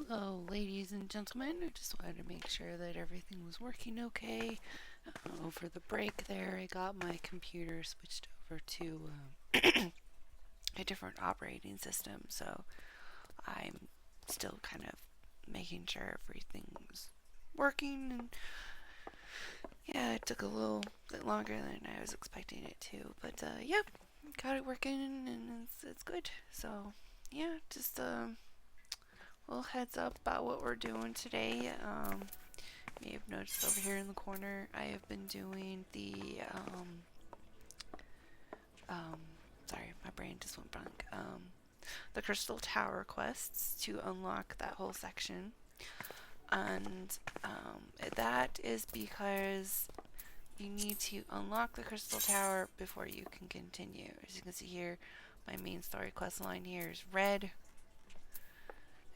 Hello, ladies and gentlemen. I just wanted to make sure that everything was working okay. Over the break there, I got my computer switched over to a different operating system, so I'm still kind of making sure everything's working. And yeah, it took a little bit longer than I was expecting it to, but yeah, got it working and it's good. So yeah, just little heads up about what we're doing today. You may have noticed over here in the corner, I have been doing the, sorry, my brain just went blank. The Crystal Tower quests to unlock that whole section. And that is because you need to unlock the Crystal Tower before you can continue. As you can see here, my main story quest line here is red,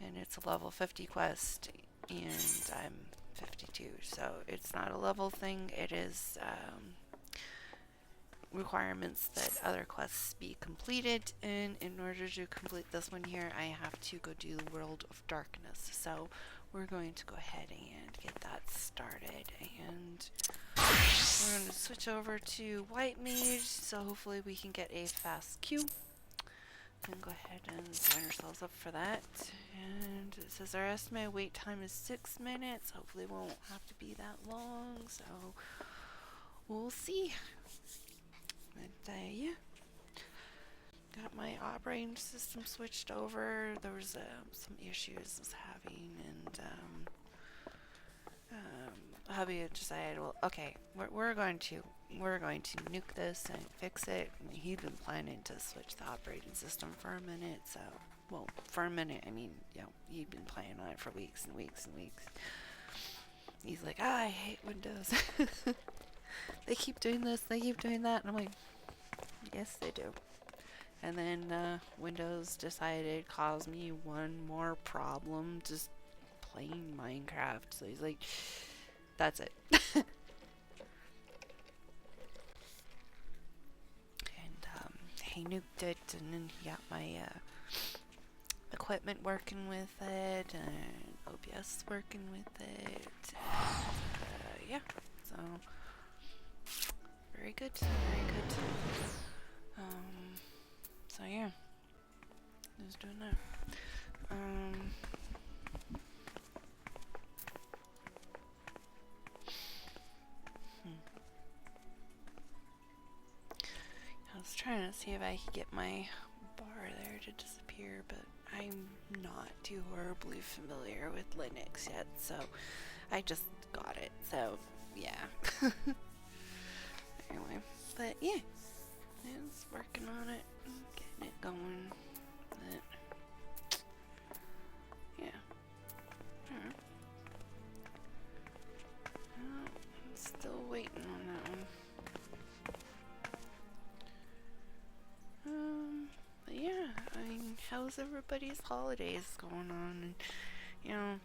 and it's a level 50 quest, and I'm 52, so it's not a level thing. It is requirements that other quests be completed, and in order to complete this one here, I have to go do the World of Darkness. So we're going to go ahead and get that started, and we're going to switch over to White Mage, so hopefully we can get a fast queue. And go ahead and sign ourselves up for that. And it says our estimated wait time is 6 minutes. Hopefully it won't have to be that long, so we'll see. But yeah, got my operating system switched over. There was some issues I was having, and hubby decided, well, okay, we're going to nuke this and fix it. And he'd been planning to switch the operating system for a minute, so, well, for a minute, I mean, you know, he'd been playing on it for weeks and weeks and weeks. He's like, I hate Windows. They keep doing this, they keep doing that, and I'm like, yes, they do. And then Windows decided to cause me one more problem, just playing Minecraft. So he's like, that's it. And he nuked it, and then he got my equipment working with it, and OBS working with it. And, yeah, so very good, very good. So yeah, just doing that. I was trying to see if I could get my bar there to disappear, but I'm not too horribly familiar with Linux yet, so I just got it, so yeah. Anyway, but yeah, it's working on it, getting it going, but yeah. I'm still waiting on that one. But yeah, I mean, how's everybody's holidays going on? And, you know,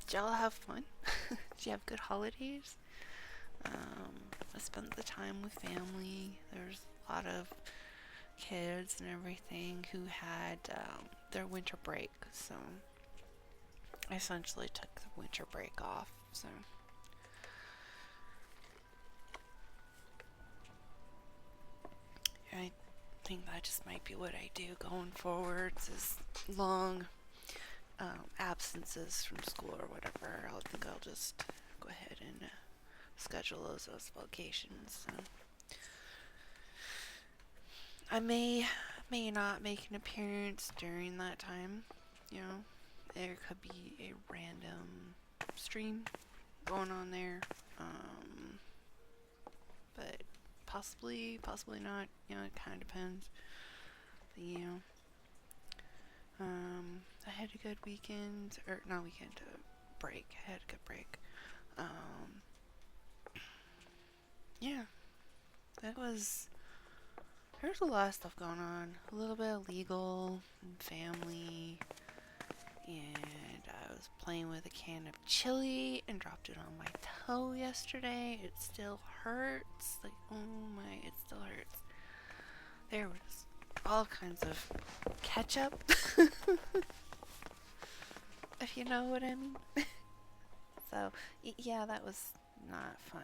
did y'all have fun? Did you have good holidays? I spent the time with family. There's a lot of kids and everything who had their winter break, so I essentially took the winter break off, so I think that just might be what I do going forwards, is long absences from school or whatever. I think I'll just go ahead and schedule those as vacations. So I may not make an appearance during that time. You know, there could be a random stream going on there, but possibly not. You know, it kind of depends. But, you know, I had a good weekend, or not weekend, break. I had a good break. Yeah, there's a lot of stuff going on. A little bit of legal and family, and I was playing with a can of chili and dropped it on my toe yesterday. It still hurts. Like, oh my, it still hurts. There was all kinds of ketchup you know what I mean? So, yeah, that was not fun.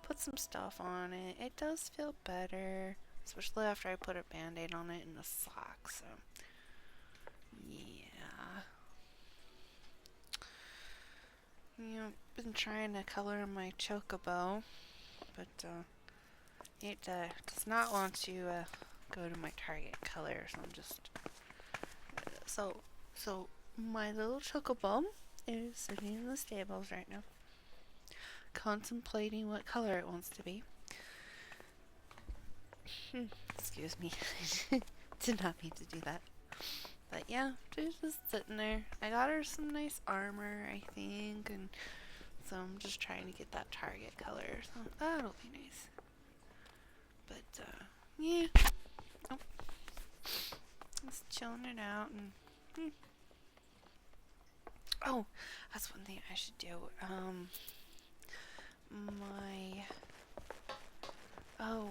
Put some stuff on it. It does feel better, especially after I put a band-aid on it in the sock, so yeah. Yeah, I've been trying to color my chocobo, but it does not want to go to my target color, so I'm just so my little chocobo is sitting in the stables right now, contemplating what color it wants to be. Excuse me. Did not mean to do that. But yeah, she's just sitting there. I got her some nice armor, I think, and so I'm just trying to get that target color. So that'll be nice. But yeah. Oh. Just chilling it out and oh, that's one thing I should do.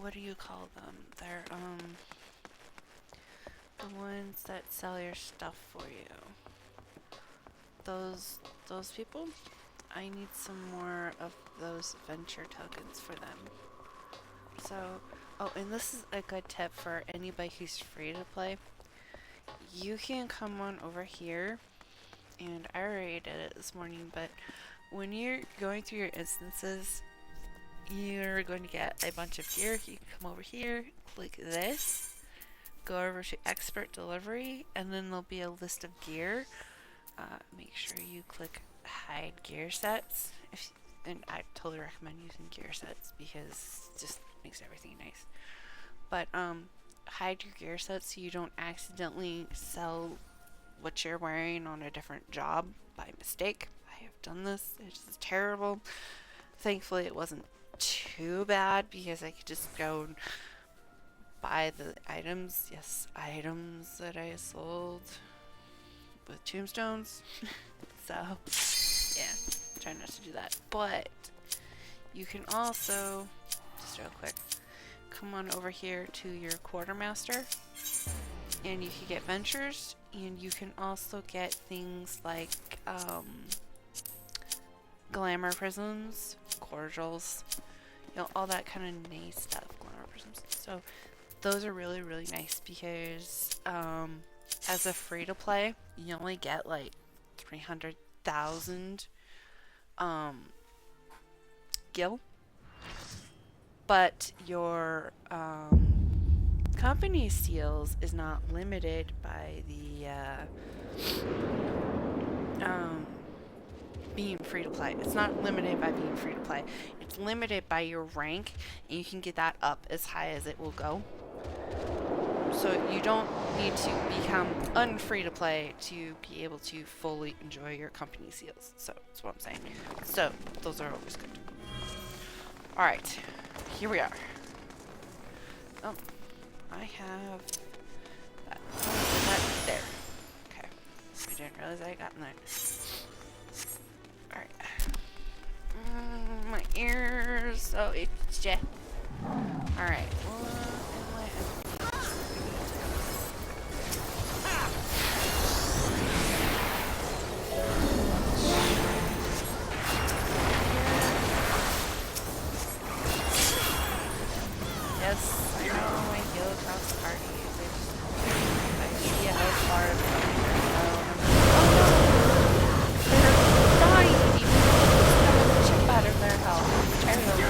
What do you call them? They're the ones that sell your stuff for you. Those people? I need some more of those venture tokens for them. So, oh, and this is a good tip for anybody who's free to play. You can come on over here, and I already did it this morning, but when you're going through your instances, you're going to get a bunch of gear. You can come over here, click this, go over to expert delivery, and then there'll be a list of gear. Make sure you click hide gear sets, and I totally recommend using gear sets because it just makes everything nice. But hide your gear sets so you don't accidentally sell what you're wearing on a different job by mistake. I have done this. It's just terrible. Thankfully it wasn't too bad because I could just go and buy the items. Yes, items that I sold with tombstones. So yeah, try not to do that. But you can also, just real quick, come on over here to your quartermaster and you can get ventures, and you can also get things like glamour prisms, cordials, you know, all that kind of nice stuff. Glamour prisms. So those are really, really nice because as a free to play, you only get like 300,000 gil, but your company seals is not limited by the being free to play. It's not limited by being free to play. It's limited by your rank, and you can get that up as high as it will go. So you don't need to become unfree to play to be able to fully enjoy your company seals. So that's what I'm saying. So those are always good. Alright, here we are. Oh, I have that there. Okay. I didn't realize I got in there. Alright. My ears so itchy. Alright. Yes, I know my heal across the party. I see how far it's coming. They're dying. People chip out of their health. Terrible.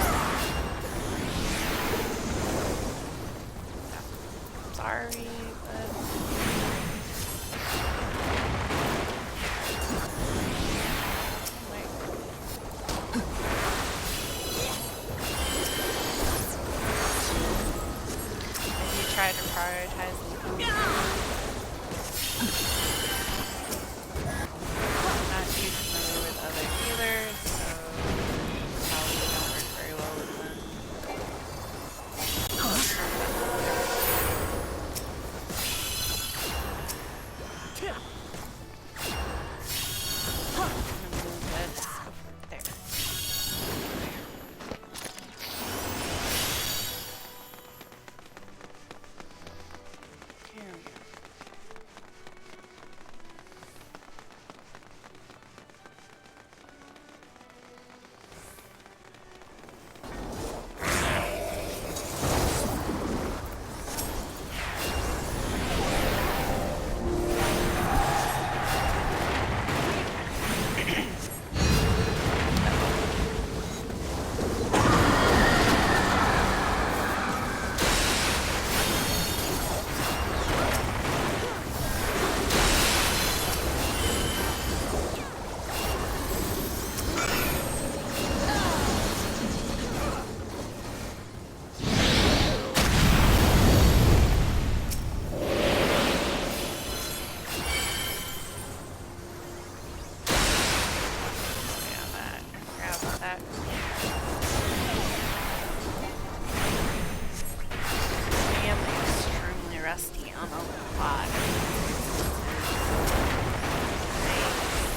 that. I am extremely rusty on a lot of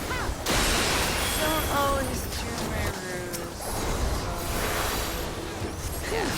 I don't always do my ruse. Yeah.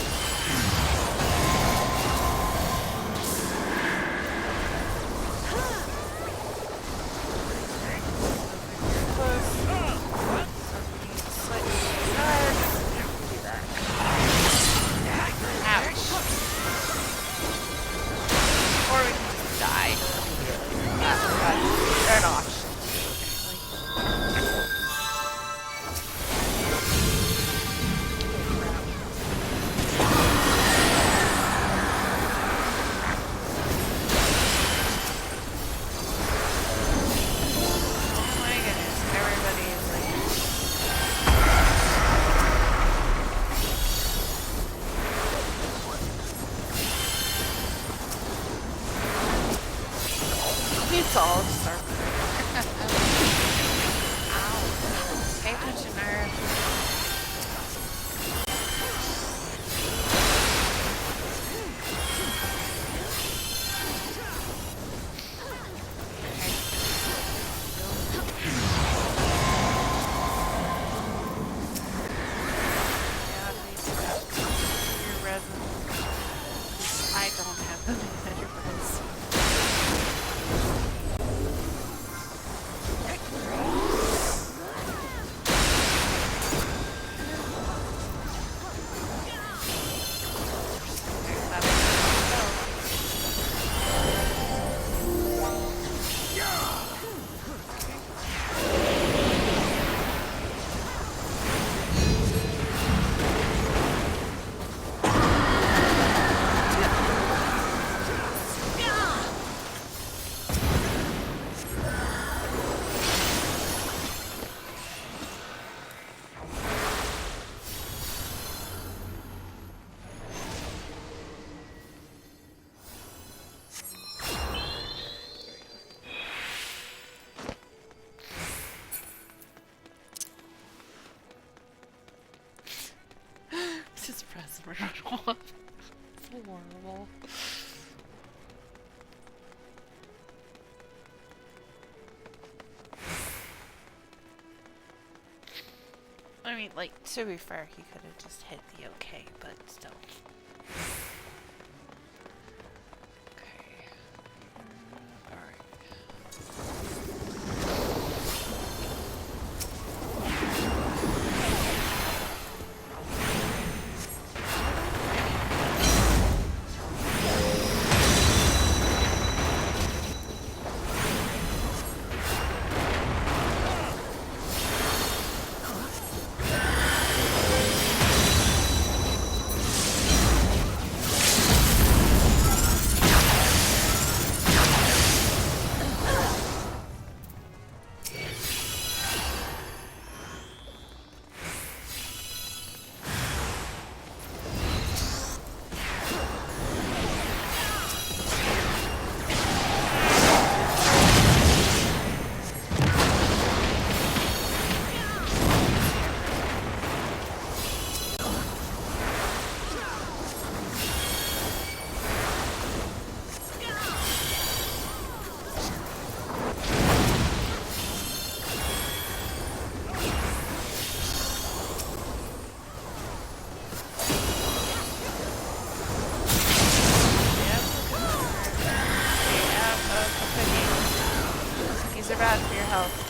It's all just our Ow. Pay attention, Nyra. Yeah, please your resin. I don't have them in your place. Just press and run off. It's horrible. I mean, like, to be fair, he could have just hit the okay, but still. Okay. Alright. Bad for your health.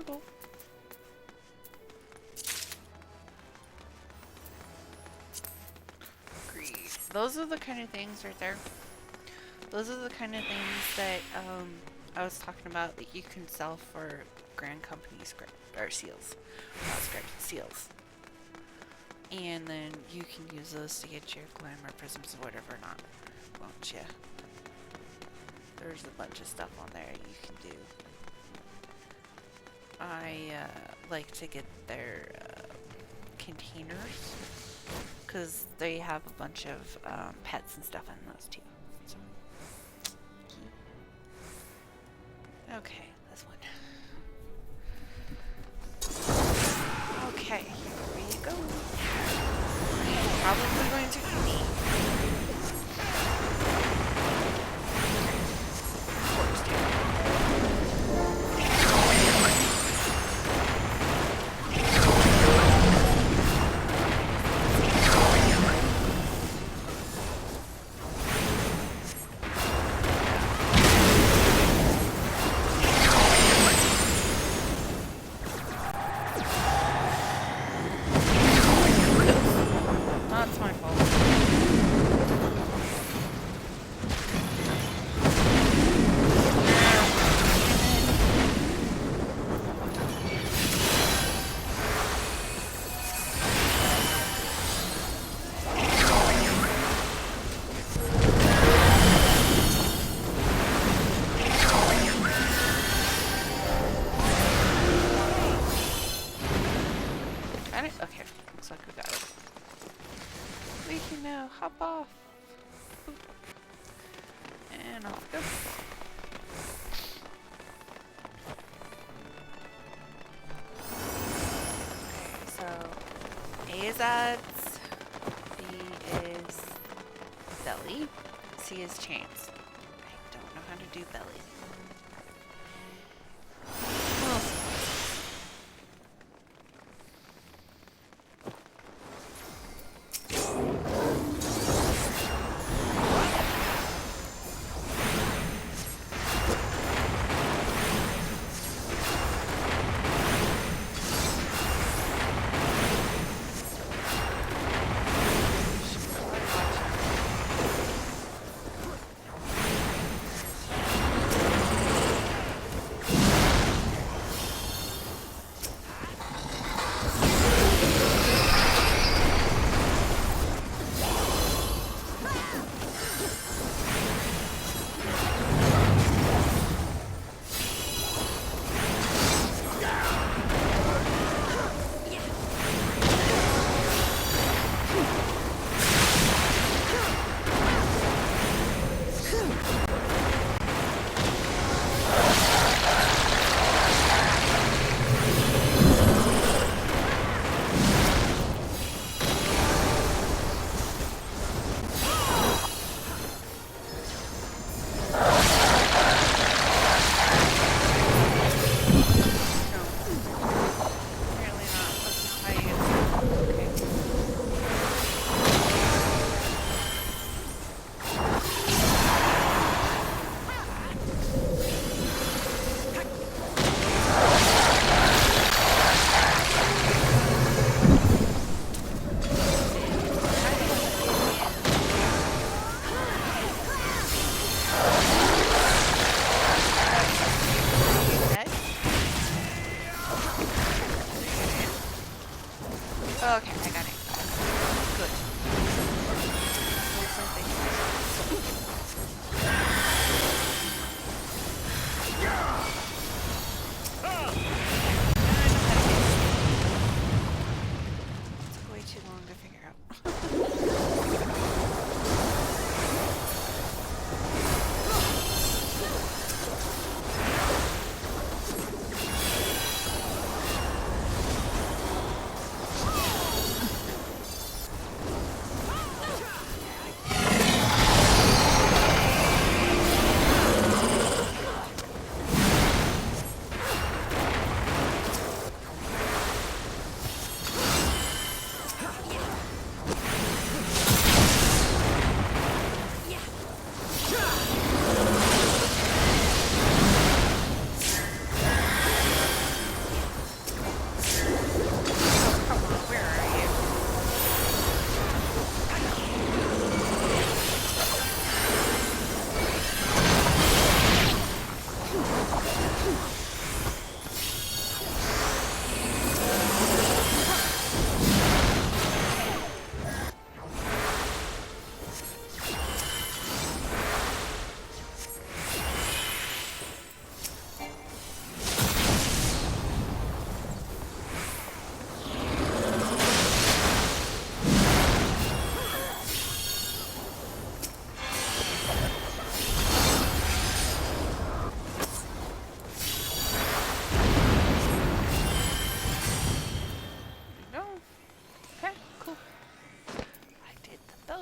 Cool. Greed. Those are the kind of things right there. Those are the kind of things that I was talking about that you can sell for Grand Company script or seals, not script seals, and then you can use those to get your glamour prisms or whatever not, won't you? There's a bunch of stuff on there you can do. I like to get their containers because they have a bunch of pets and stuff in those too. So. Okay, this one. Okay, here we go. Probably going to eat. That's my fault. Got it? Okay, looks like we got it. We can now hop off. Boop. And off we go. Okay, so A is ads, B is belly, C is chains. I don't know how to do belly. We'll see.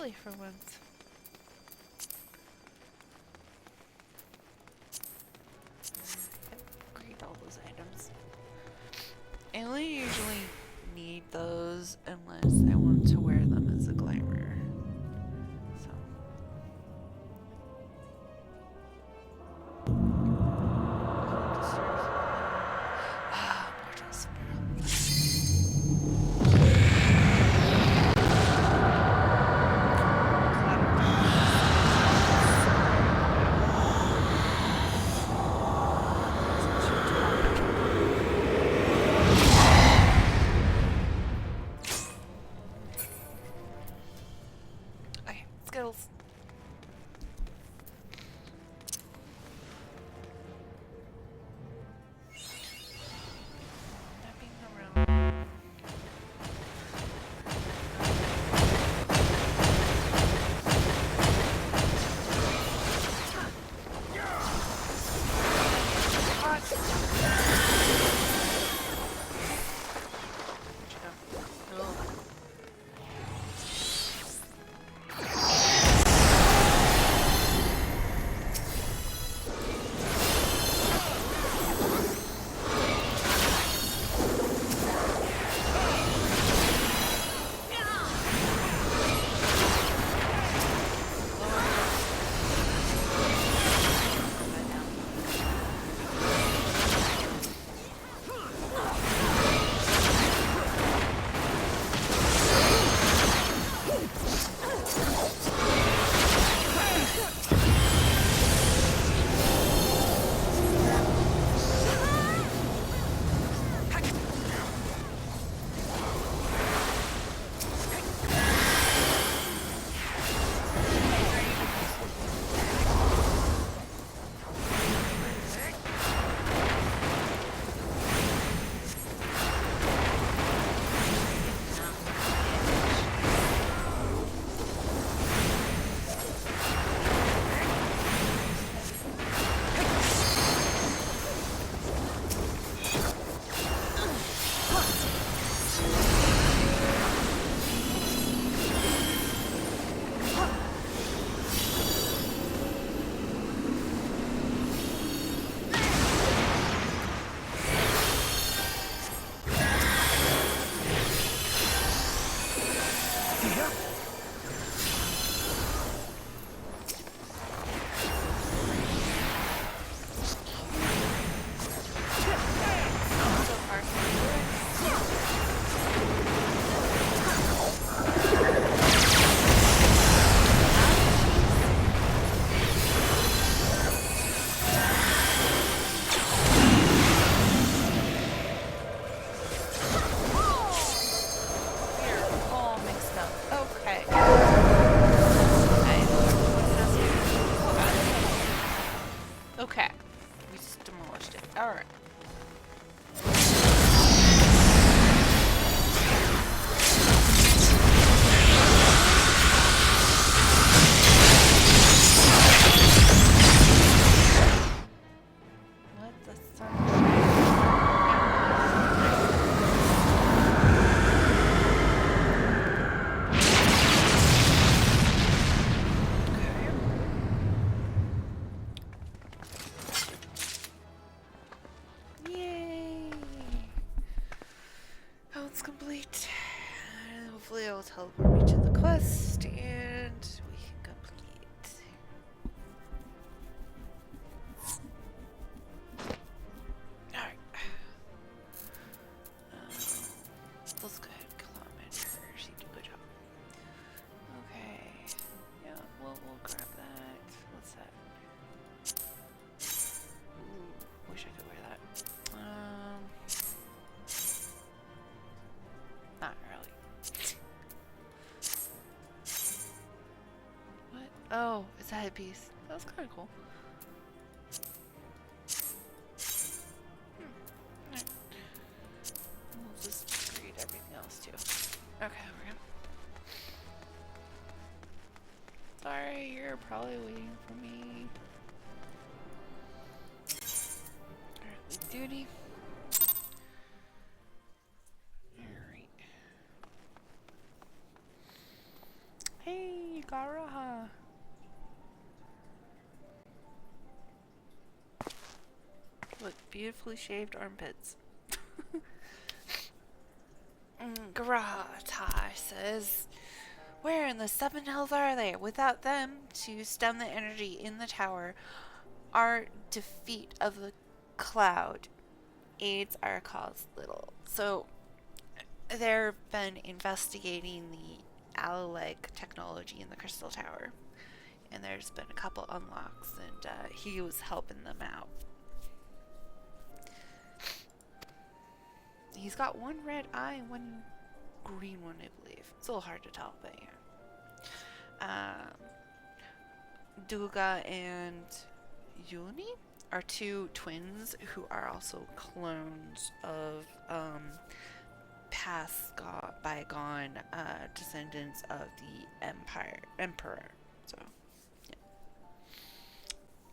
early for once. Upgrade all those items. I only usually need those unless I want to wear them as a glamour. So. Okay, skills. Mapping the room. Okay. We just demolished it. Alright. What the sun? Complete. Hopefully it will teleport me to the quest and we can complete. Alright. Let's go ahead and kill that man first. He did a good job. Okay. Yeah, we'll grab that. What's that? Ooh, wish I could wear that. Not really. What? Oh, it's a headpiece. That was kind of cool. Right. We'll just read everything else too. Okay, we're good. Sorry, you're probably waiting for me. Earthly duty. Hey, Garaha. Look, beautifully shaved armpits. Garaha says, where in the seven hells are they? Without them to stem the energy in the tower, our defeat of the cloud aids our cause little. So they've been investigating the alloleg technology in the crystal tower, and there's been a couple unlocks, and he was helping them out. He's got one red eye and one green one, I believe. It's a little hard to tell, but yeah. Duga and Yuni are two twins who are also clones of bygone descendants of the Emperor. So, yeah.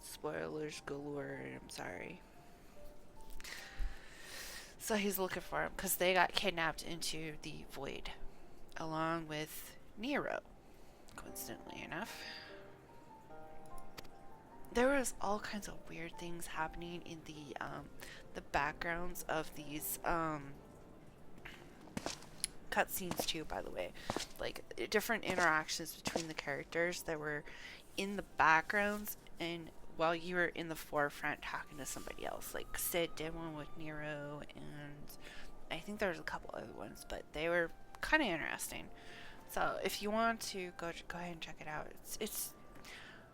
Spoilers galore, I'm sorry. So he's looking for him because they got kidnapped into the void along with Nero, coincidentally enough. There was all kinds of weird things happening in the backgrounds of these cutscenes too, by the way. Like, different interactions between the characters that were in the backgrounds and while you were in the forefront talking to somebody else. Like, Sid did one with Nero, and I think there's a couple other ones, but they were kind of interesting. So if you want to go ahead and check it out. It's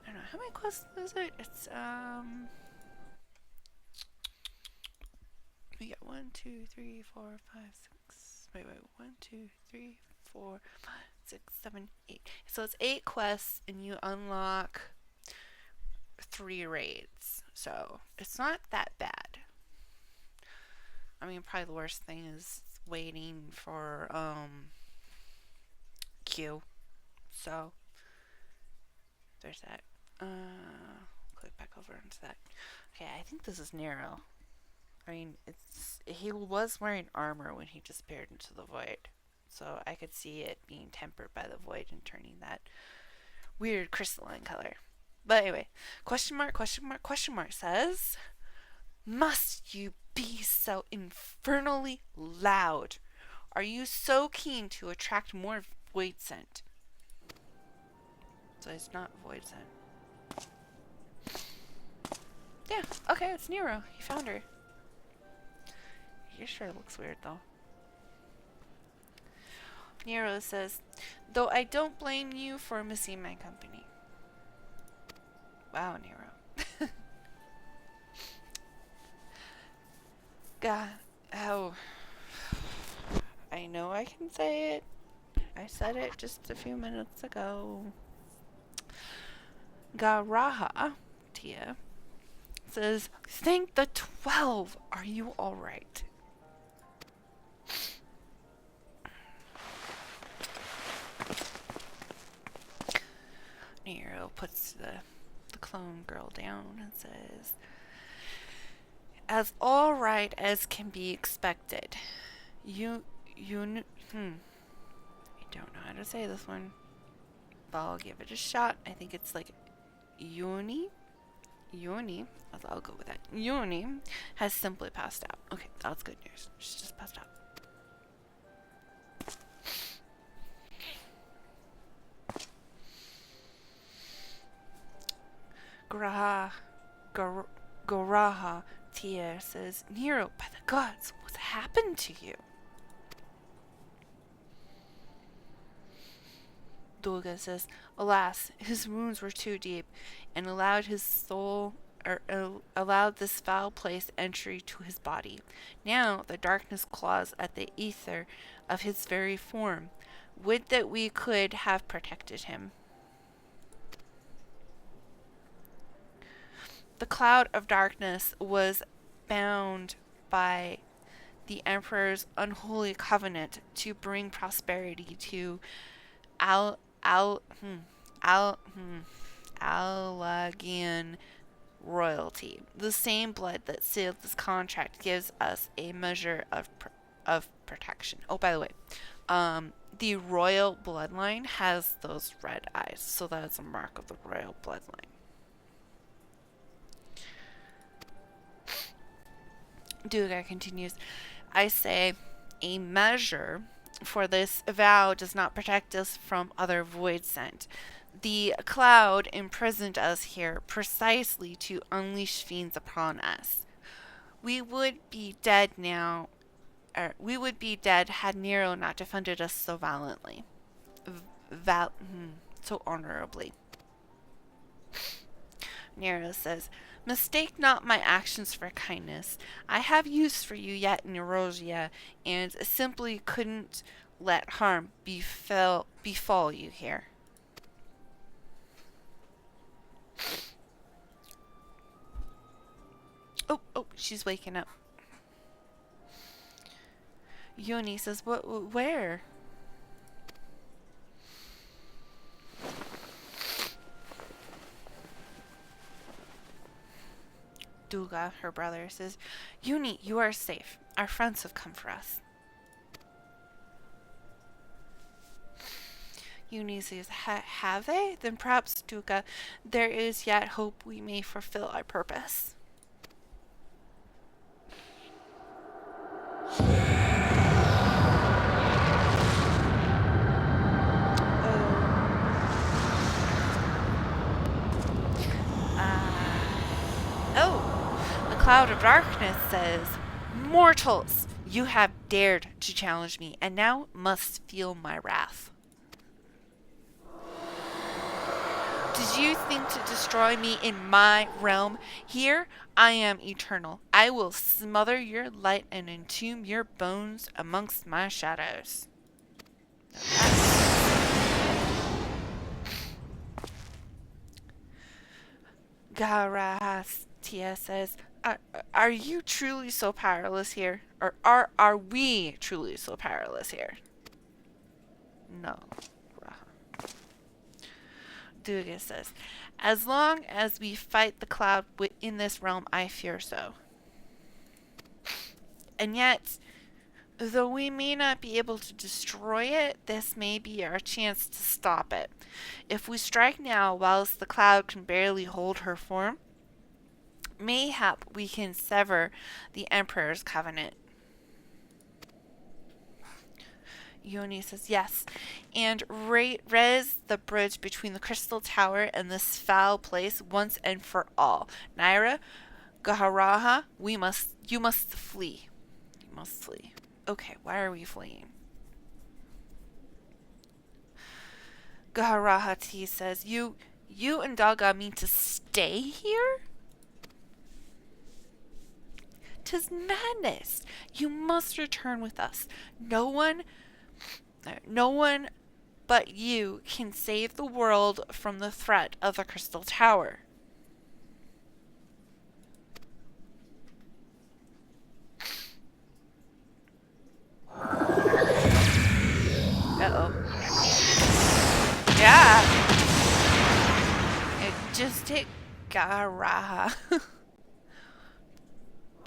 I don't know, how many quests is it? It's we got 1, 2, 3, 4, 5, 6. Wait, 1, 2, 3, 4, 5, 6, 7, 8. So it's 8 quests, and you unlock 3 raids. So it's not that bad. I mean, probably the worst thing is waiting for Q. So there's that. Click back over into that. Okay, I think this is Nero. I mean, he was wearing armor when he disappeared into the void, so I could see it being tempered by the void and turning that weird crystalline color. But anyway, question mark says, must you be so infernally loud? Are you so keen to attract more void scent? So it's not void scent. Yeah, okay, it's Nero. He found her. He sure looks weird, though. Nero says, though I don't blame you for missing my company. Wow, Nero. God. Oh. I know I can say it. I said it just a few minutes ago. Garaha, Tia, says, thank the 12. Are you alright? Nero puts the clone girl down and says, as alright as can be expected. I don't know how to say this one, but I'll give it a shot. I think it's like Yuni. I'll go with that. Yuni has simply passed out. Okay, that's good news. She's just passed out. Garaha Tia says, Nero, by the gods, what's happened to you? Dulga says, alas, his wounds were too deep, and allowed this foul place entry to his body. Now the darkness claws at the ether of his very form. Would that we could have protected him. The cloud of darkness was bound by the Emperor's unholy covenant to bring prosperity to Allagian royalty. The same blood that sealed this contract gives us a measure of protection. Oh, by the way, The royal bloodline has those red eyes, so that's a mark of the royal bloodline. Duga continues, I say, a measure for this vow does not protect us from other void sent. The cloud imprisoned us here precisely to unleash fiends upon us. We would be dead now, we would be dead had Nero not defended us so valiantly. So honorably. Nero says, mistake not my actions for kindness. I have use for you yet in Erosia, and simply couldn't let harm befall you here. Oh, she's waking up. Yoni says, where? Duga, her brother, says, Yuni, you are safe. Our friends have come for us. Yuni says, have they? Then perhaps, Duga, there is yet hope we may fulfill our purpose. The cloud of darkness says, mortals, you have dared to challenge me, and now must feel my wrath. Did you think to destroy me in my realm? Here I am eternal. I will smother your light and entomb your bones amongst my shadows. Garahastia says, are you truly so powerless here? Or are we truly so powerless here? No. Duga says, as long as we fight the cloud in this realm, I fear so. And yet, though we may not be able to destroy it, this may be our chance to stop it. If we strike now, whilst the cloud can barely hold her form, mayhap we can sever the Emperor's covenant. Yoni says, yes, and raise the bridge between the Crystal Tower and this foul place once and for all. Nyra, Gaharaha, you must flee. You must flee. Okay, why are we fleeing? Gaharahati says, you and Daga mean to stay here? 'Tis madness. You must return with us. No one but you can save the world from the threat of the Crystal Tower. Uh-oh. Yeah. It just hit Garaha.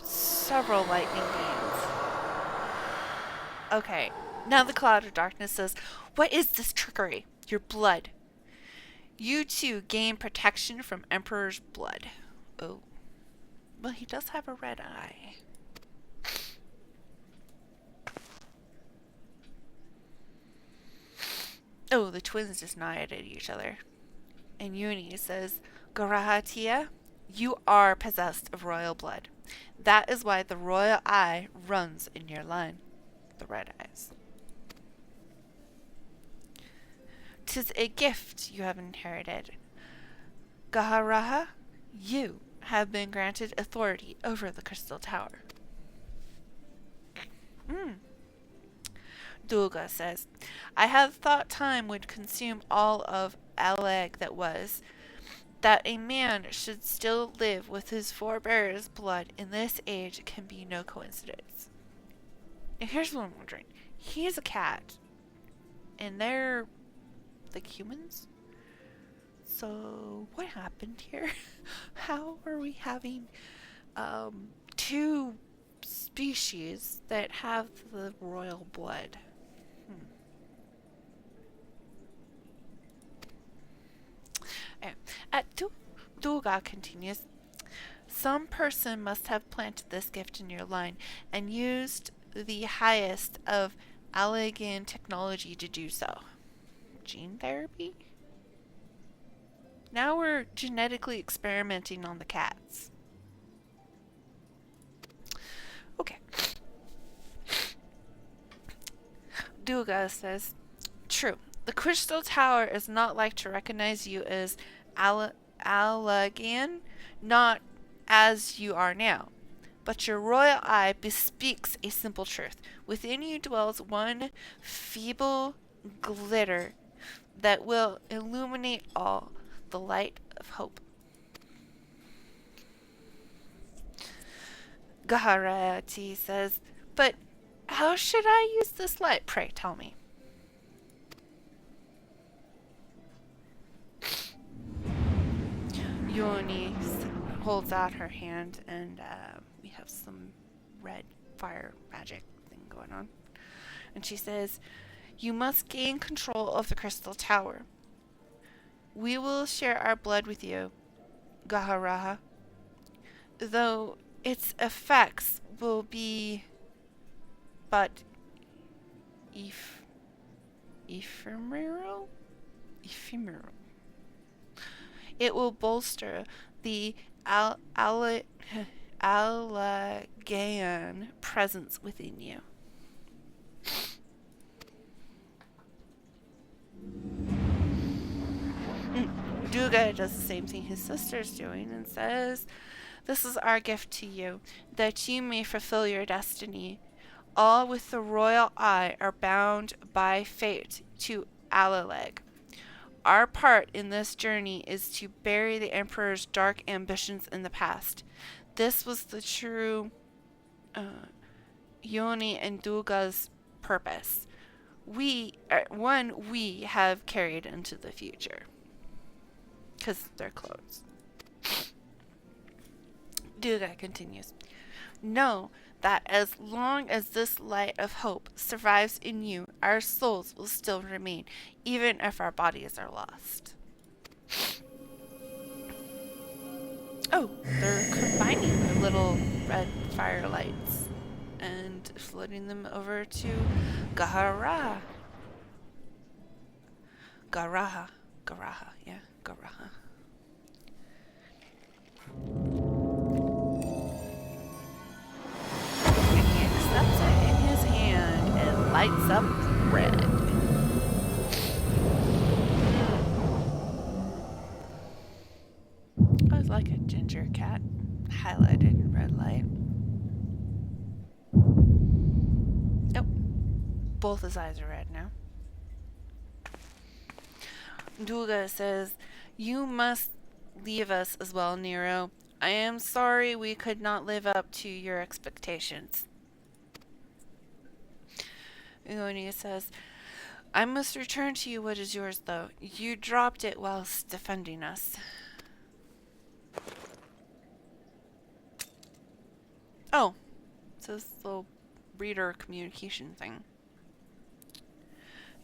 Several lightning beams. Okay. Now the cloud of darkness says, what is this trickery? Your blood. You too gain protection from Emperor's blood. Oh. Well, he does have a red eye. Oh, the twins just nodded at each other. And Yuni says, Garahatia, you are possessed of royal blood. That is why the royal eye runs in your line. The red eyes. 'Tis a gift you have inherited. Gaharaha, you have been granted authority over the Crystal Tower. Dulga says, I had thought time would consume all of Aleg that was, that a man should still live with his forebears' blood in this age can be no coincidence. And here's what I'm wondering. He's a cat, and they're like humans? So, what happened here? How are we having two species that have the royal blood? Duga continues, some person must have planted this gift in your line and used the highest of Allegan technology to do so. Gene therapy? Now we're genetically experimenting on the cats. Okay. Duga says, true. The Crystal Tower is not like to recognize you as Allegan, not as you are now. But your royal eye bespeaks a simple truth. Within you dwells one feeble glitter that will illuminate all, the light of hope. Gaharati says, but how should I use this light, pray tell me? Yoni holds out her hand, and we have some red fire magic thing going on. And she says, you must gain control of the Crystal Tower. We will share our blood with you, Gaharaha, though its effects will be but ephemeral. It will bolster the Allegan presence within you. Duga does the same thing his sister's doing and says, this is our gift to you, that you may fulfill your destiny. All with the royal eye are bound by fate to Allaleg. Our part in this journey is to bury the Emperor's dark ambitions in the past. This was the true Yoni and Duga's purpose. We have carried into the future. Because they're clones. Duga continues. Know that as long as this light of hope survives in you, our souls will still remain, even if our bodies are lost. Oh, they're combining their little red fire lights and floating them over to Garaha. Garaha, yeah, Garaha. Accepts it in his hand and lights up red. I was like a ginger cat, highlighted in red light. Nope. Both his eyes are red now. Duga says, you must leave us as well, Nero. I am sorry we could not live up to your expectations. Ione says, I must return to you what is yours, though. You dropped it whilst defending us. Oh, it's this little reader communication thing.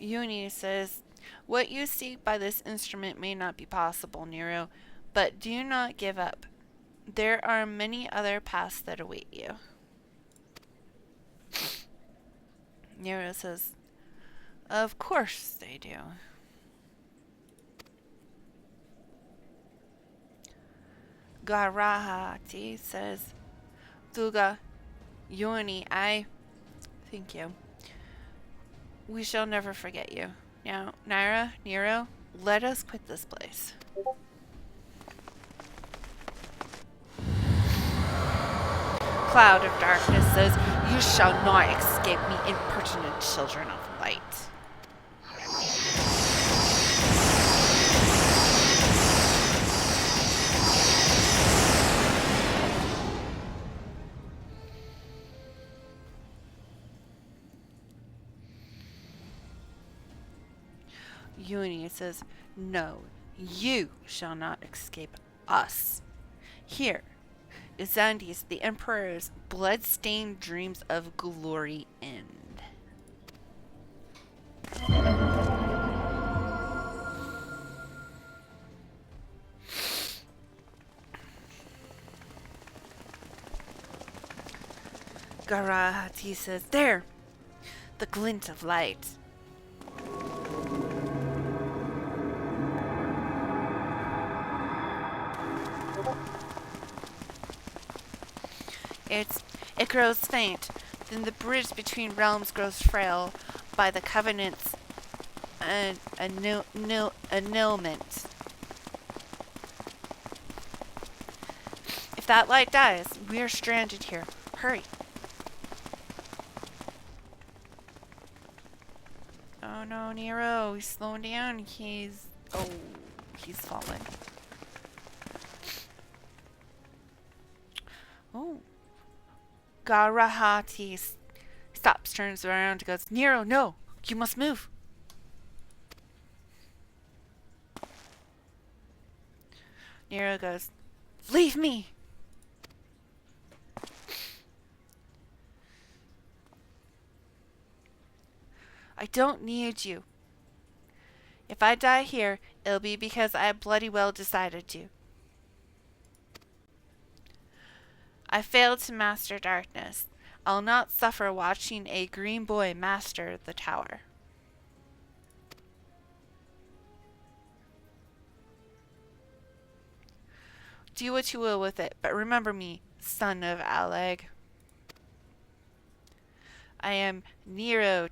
Ione says, what you seek by this instrument may not be possible, Nero, but do not give up. There are many other paths that await you. Nero says, of course they do. Garahati says, Duga, Yoni, I thank you. We shall never forget you. Now, Nyra, Nero, let us quit this place. Cloud of darkness says, you shall not escape me, impertinent children of light. Uni says, no, you shall not escape us. Here is Xandi's, the Emperor's blood-stained dreams of glory end. Garahati says, there! The glint of light. It grows faint. Then the bridge between realms grows frail by the covenant's annulment. If that light dies, we are stranded here. Hurry. Oh no, Nero, he's slowing down. He's falling. Oh. Garahati stops, turns around, and goes, Nero, no! You must move! Nero goes, leave me! I don't need you. If I die here, it'll be because I bloody well decided to. I failed to master darkness. I'll not suffer watching a green boy master the tower. Do what you will with it, but remember me, son of Aleg. I am Nyra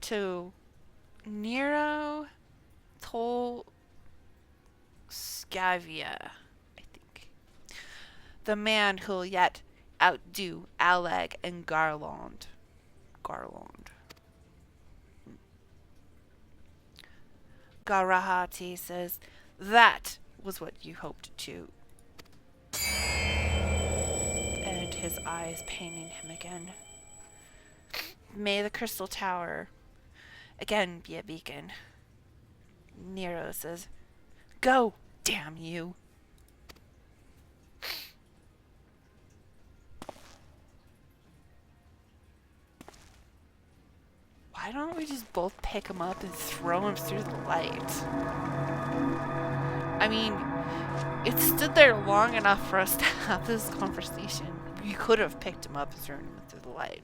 Wulfenshade, I think. The man who'll yet outdo Aleg and Garland. Garahati says, that was what you hoped to. And his eyes paining him again. May the crystal tower again be a beacon. Nero says, go, damn you. Why don't we just both pick him up and throw him through the light? I mean, it stood there long enough for us to have this conversation. You could have picked him up and thrown him through the light.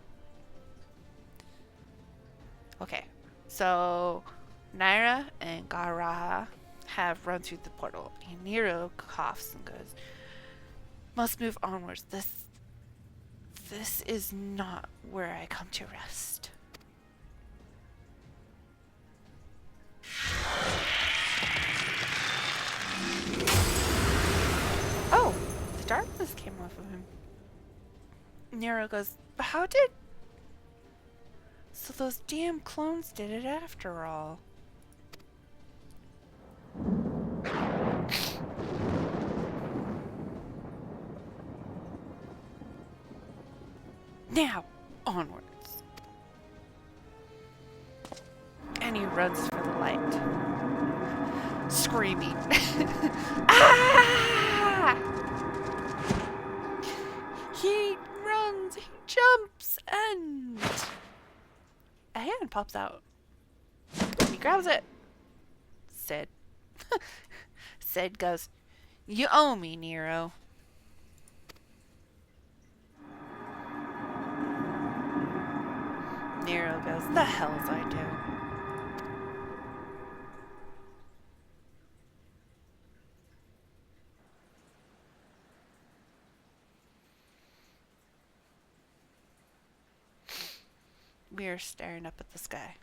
Okay, so Nyra and Garaha have run through the portal. And Nero coughs and goes, must move onwards. This is not where I come to rest. Oh, the darkness came off of him. Nero goes, but how did... So those damn clones did it after all. Now, onwards. And he runs for the light. Screaming. Ah! He runs, he jumps, and a hand pops out. He grabs it. Sid. Sid goes, you owe me, Nero. Nero goes, the hells I do. We are staring up at the sky.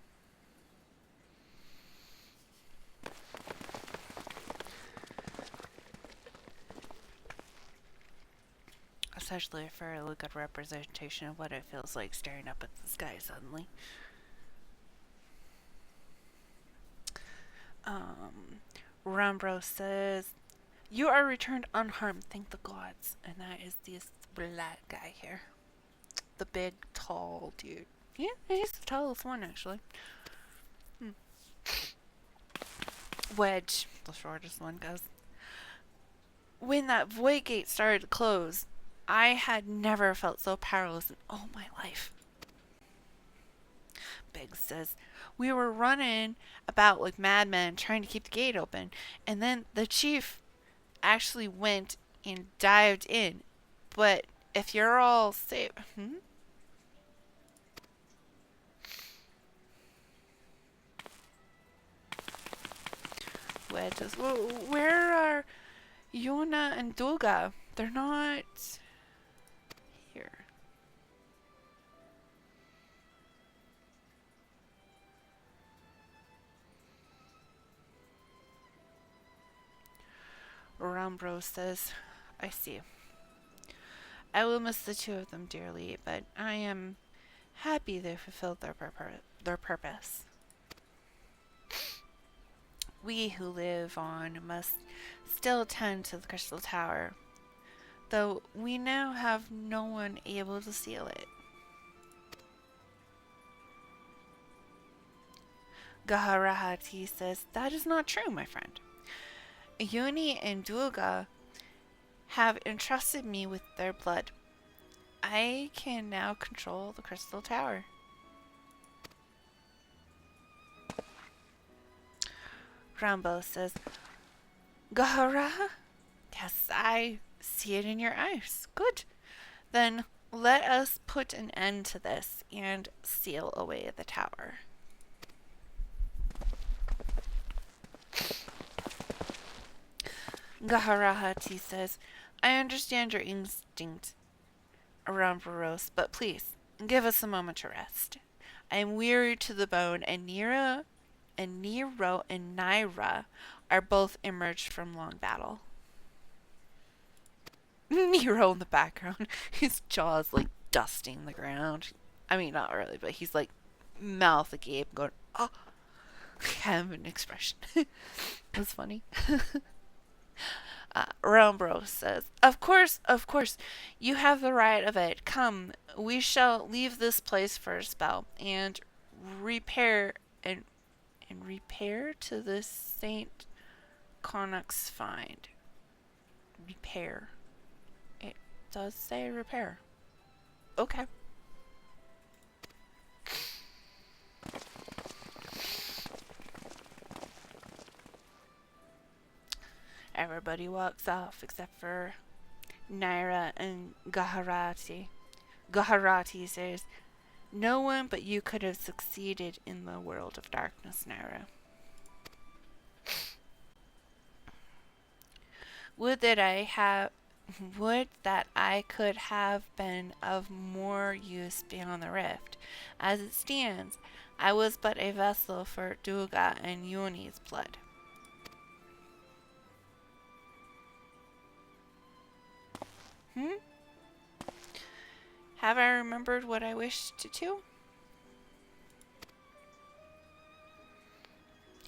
It's actually a fairly good representation of what it feels like staring up at the sky suddenly. Rambro says, you are returned unharmed, thank the gods. And that is this black guy here. The big, tall dude. Yeah, he's the tallest one, actually. Wedge, the shortest one, goes, when that void gate started to close, I had never felt so powerless in all my life. Biggs says, we were running about like madmen trying to keep the gate open, and then the chief actually went and dived in. But if you're all safe... wedges. Where are Yona and Dulga? They're not here. Rambro says, I see. I will miss the two of them dearly, but I am happy they fulfilled their purpose. We who live on must still tend to the Crystal Tower, though we now have no one able to seal it. Gaharahati says, that is not true, my friend. Yuni and Dulga have entrusted me with their blood. I can now control the Crystal Tower. Rambo says, Gahara? Yes, I see it in your eyes. Good. Then let us put an end to this and seal away the tower. Gaharahati says, I understand your instinct around Baros, but please, give us a moment to rest. I am weary to the bone, and Nero and Nyra are both emerged from long battle. Nero in the background, his jaw's like dusting the ground. I mean, not really, but he's like mouth agape, going, oh, kind of an expression. That's funny. Rambro says, of course, you have the right of it. Come, we shall leave this place for a spell, and repair to the Saint Connacht's find. Repair. It does say repair. Okay. Everybody walks off except for Nyra and Gaharati. Gaharati says, no one but you could have succeeded in the world of darkness, Nyra. Would that I could have been of more use beyond the rift. As it stands, I was but a vessel for Dulga and Yuni's blood. Have I remembered what I wished to do?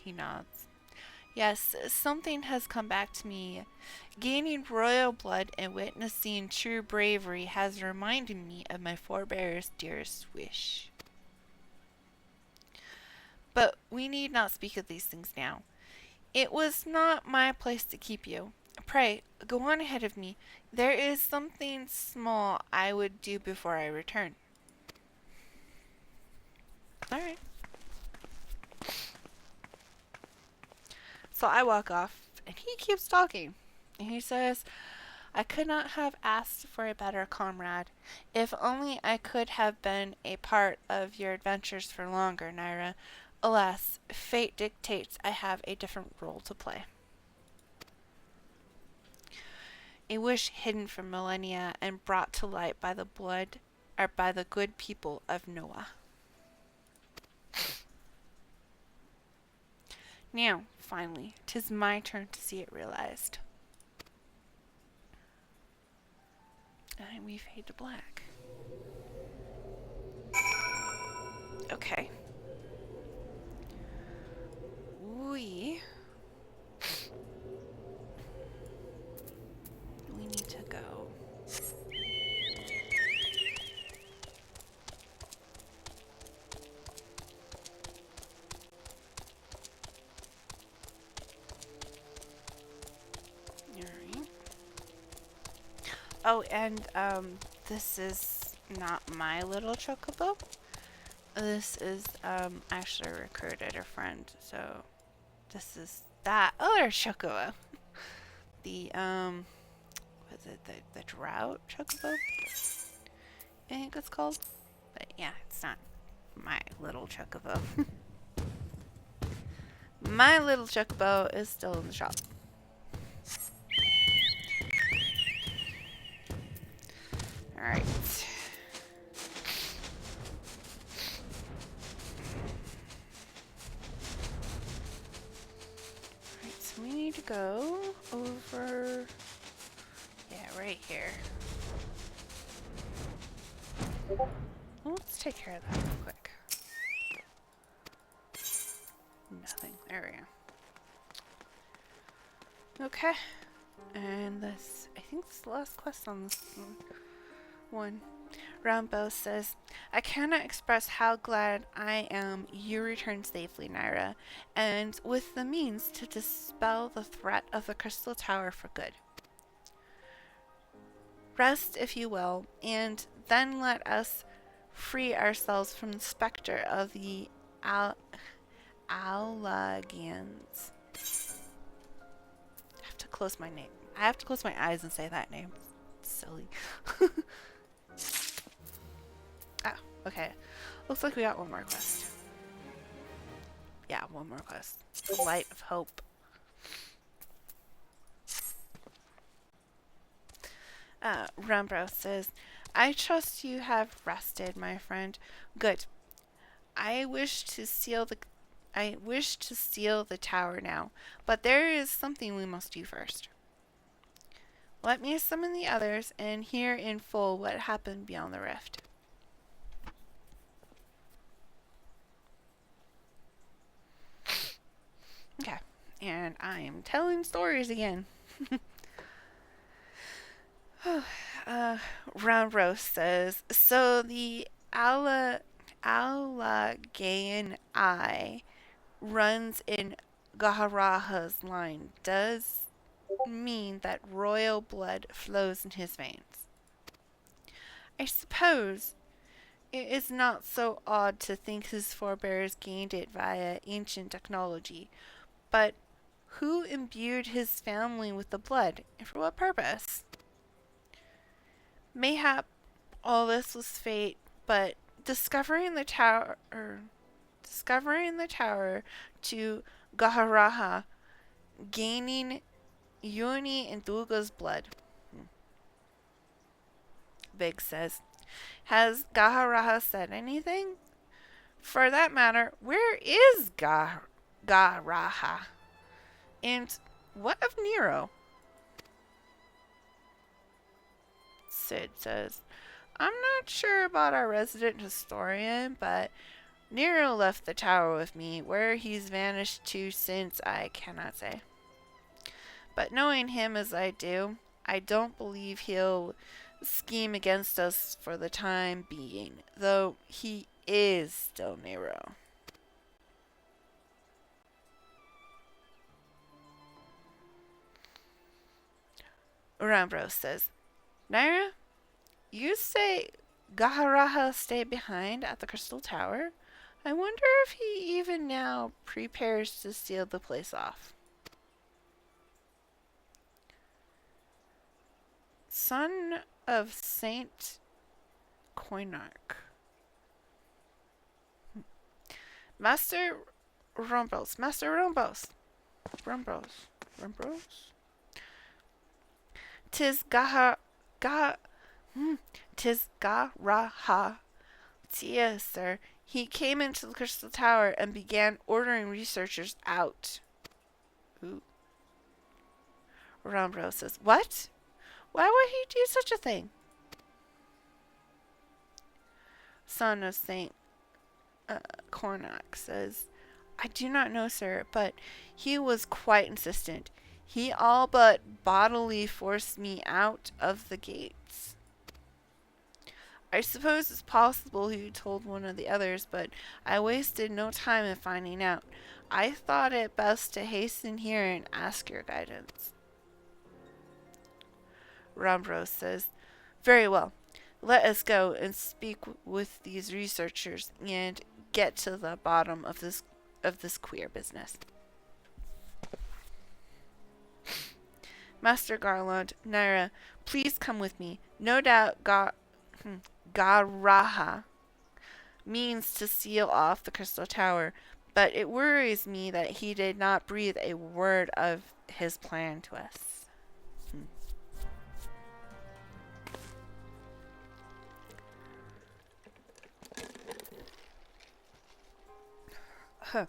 He nods. Yes, something has come back to me. Gaining royal blood and witnessing true bravery has reminded me of my forebears' dearest wish. But we need not speak of these things now. It was not my place to keep you. Pray, go on ahead of me. There is something small I would do before I return. Alright. So I walk off, and he keeps talking. And he says, I could not have asked for a better comrade. If only I could have been a part of your adventures for longer, Nyra. Alas, fate dictates I have a different role to play. A wish hidden for millennia and brought to light by the good people of Noah. Now, finally, 'tis my turn to see it realized. And we fade to black. Okay. We need to go. Alright. Oh, and this is not my little chocobo. This is actually recruited a friend, so this is that other chocobo. The was it the drought chocobo? I think it's called. But yeah, it's not my little chocobo. My little chocobo is still in the shop. Alright. Alright, so we need to go over... Yeah, right here. Well, let's take care of that real quick. Nothing. There we go. Okay. And this, I think this is the last quest on this one. Rambo says, I cannot express how glad I am you returned safely, Nyra, and with the means to dispel the threat of the Crystal Tower for good. Rest, if you will, and then let us free ourselves from the specter of the Allagans. I have to close my name. I have to close my eyes and say that name. It's silly. Ah, okay. Looks like we got one more quest. Yeah, one more quest. The Light of Hope. Rembrandt says, I trust you have rested, my friend. Good. I wish to seal the tower now, but there is something we must do first. Let me summon the others and hear in full what happened beyond the rift. Okay, and I am telling stories again. Roundrose says, so the Allagayan Eye runs in Gaharaha's line does mean that royal blood flows in his veins. I suppose it is not so odd to think his forebears gained it via ancient technology, but who imbued his family with the blood, and for what purpose? Mayhap all this was fate, but discovering the tower to Gaharaha, gaining Yuni and Duga's blood. Big says, has Gaharaha said anything? For that matter, where is Gaharaha? And what of Nero? Sid says, I'm not sure about our resident historian, but Nero left the tower with me. Where he's vanished to since, I cannot say. But knowing him as I do, I don't believe he'll scheme against us for the time being, though he is still Nero. Urambros says, Nyra, you say Gaharaha stayed behind at the Crystal Tower? I wonder if he even now prepares to seal the place off. Son of Saint Koinarch. Master Rombos. Tis Gaharaha. Tia, sir. He came into the Crystal Tower and began ordering researchers out. Ooh. Rombos says, what? Why would he do such a thing? Son of Saint Cornac says, I do not know, sir, but he was quite insistent. He all but bodily forced me out of the gates. I suppose it's possible he told one of the others, but I wasted no time in finding out. I thought it best to hasten here and ask your guidance. Rambros says, very well. Let us go and speak with these researchers and get to the bottom of this queer business. Master Garland, Nyra, please come with me. No doubt Garaha means to seal off the Crystal Tower, But it worries me that he did not breathe a word of his plan to us. Huh.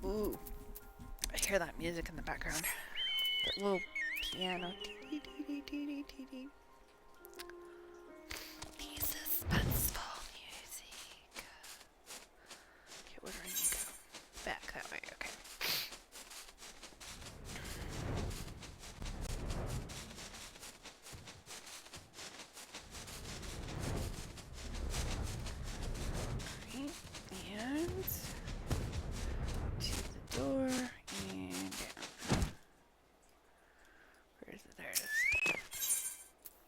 Ooh. I hear that music in the background. That little piano. Suspenseful music. Okay, where do I need to go? Back that way, okay. And to the door and down. Where is it? There it is.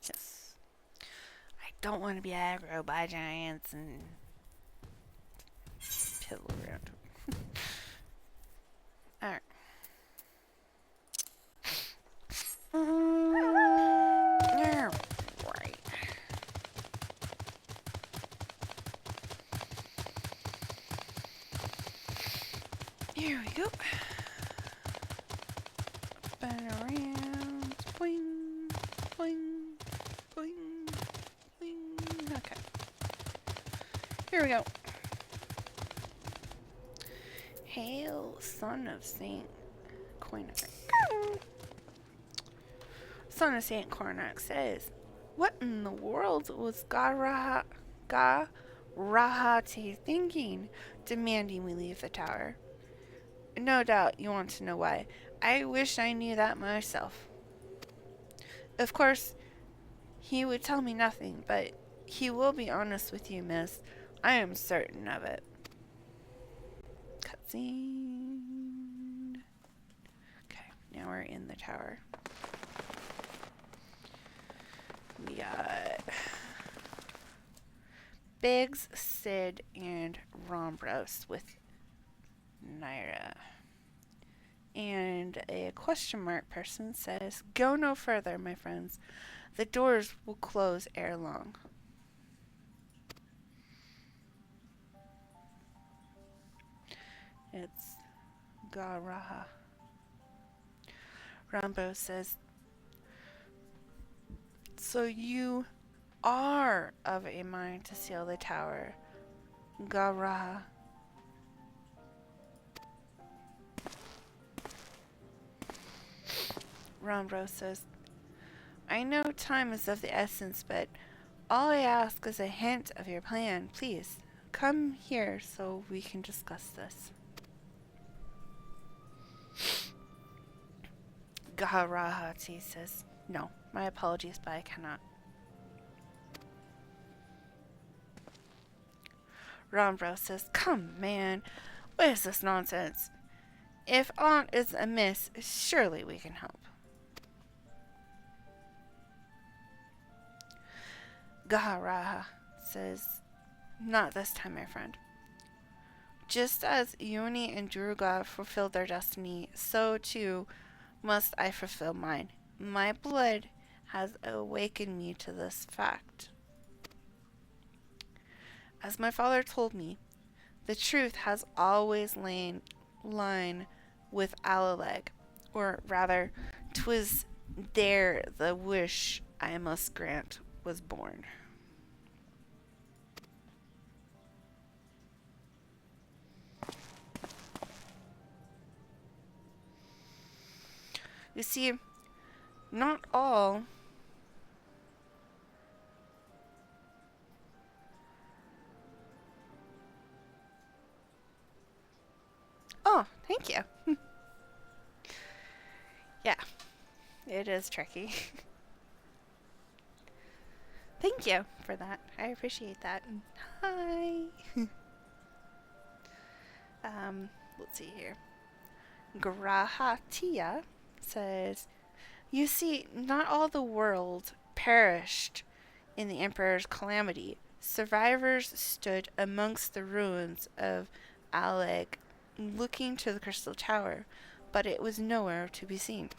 Yes. I don't want to be aggro by giants and piddle around. Alright. Right. Here we go. Spin around. Boing, boing, boing, boing. Okay. Here we go. Hail, son of Saint Cornac. Son of Saint Cornac says, "What in the world was Garahati thinking, demanding we leave the tower? No doubt you want to know why. I wish I knew that myself. Of course, he would tell me nothing, but he will be honest with you, miss. I am certain of it." Cutscene. Okay, now we're in the tower. We got Biggs, Sid, and Rombros with Nyra. And a question mark person says, "Go no further, my friends. The doors will close ere long." It's Garaha. Rambo says, "So you are of a mind to seal the tower, Garaha." Rambo says, "I know time is of the essence, but all I ask is a hint of your plan. Please, come here so we can discuss this." Gaharahati says, "No, my apologies, but I cannot." Rombro says, "Come, man, what is this nonsense? If aught is amiss, surely we can help." Gaharaha says, "Not this time, my friend. Just as Yoni and Druga fulfilled their destiny, so too must I fulfill mine. My blood has awakened me to this fact. As my father told me, the truth has always lain with Alaleg, or rather, 'twas there the wish I must grant was born." You see, not all Oh, thank you. Yeah, it is tricky. Thank you for that. I appreciate that. Hi. Let's see here. Grahatia says, "You see, not all the world perished in the Emperor's calamity. Survivors stood amongst the ruins of Aleg, looking to the Crystal Tower, but it was nowhere to be seen.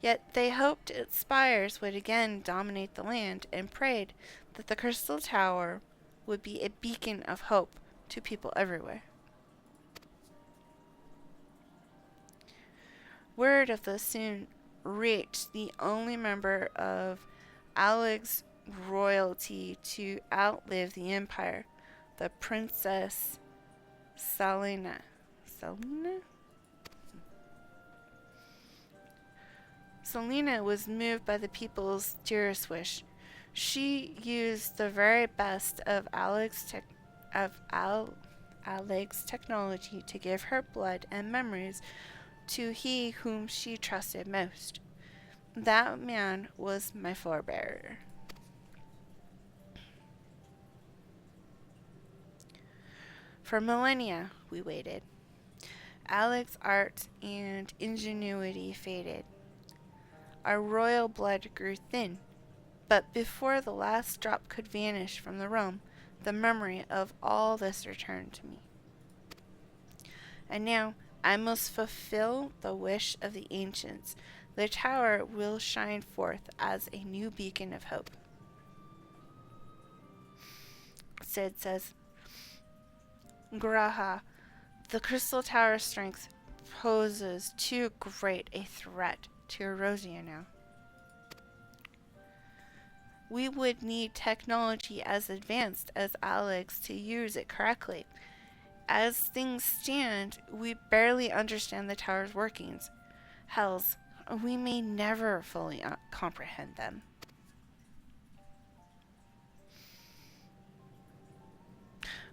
Yet they hoped its spires would again dominate the land, and prayed that the Crystal Tower would be a beacon of hope to people everywhere. Word of this soon reached the only member of Aleg's royalty to outlive the empire, the Princess Selena. Selena was moved by the people's dearest wish. She used the very best of Aleg's technology to give her blood and memories to he whom she trusted most. That man was my forebearer. For millennia, we waited. Aleg's art and ingenuity faded. Our royal blood grew thin, but before the last drop could vanish from the realm, the memory of all this returned to me. And now I must fulfill the wish of the ancients. The tower will shine forth as a new beacon of hope. Sid says, Graha, the crystal tower's strength poses too great a threat to Erosia now. We would need technology as advanced as Aleg's to use it correctly. As things stand, we barely understand the tower's workings. Hells, we may never fully comprehend them.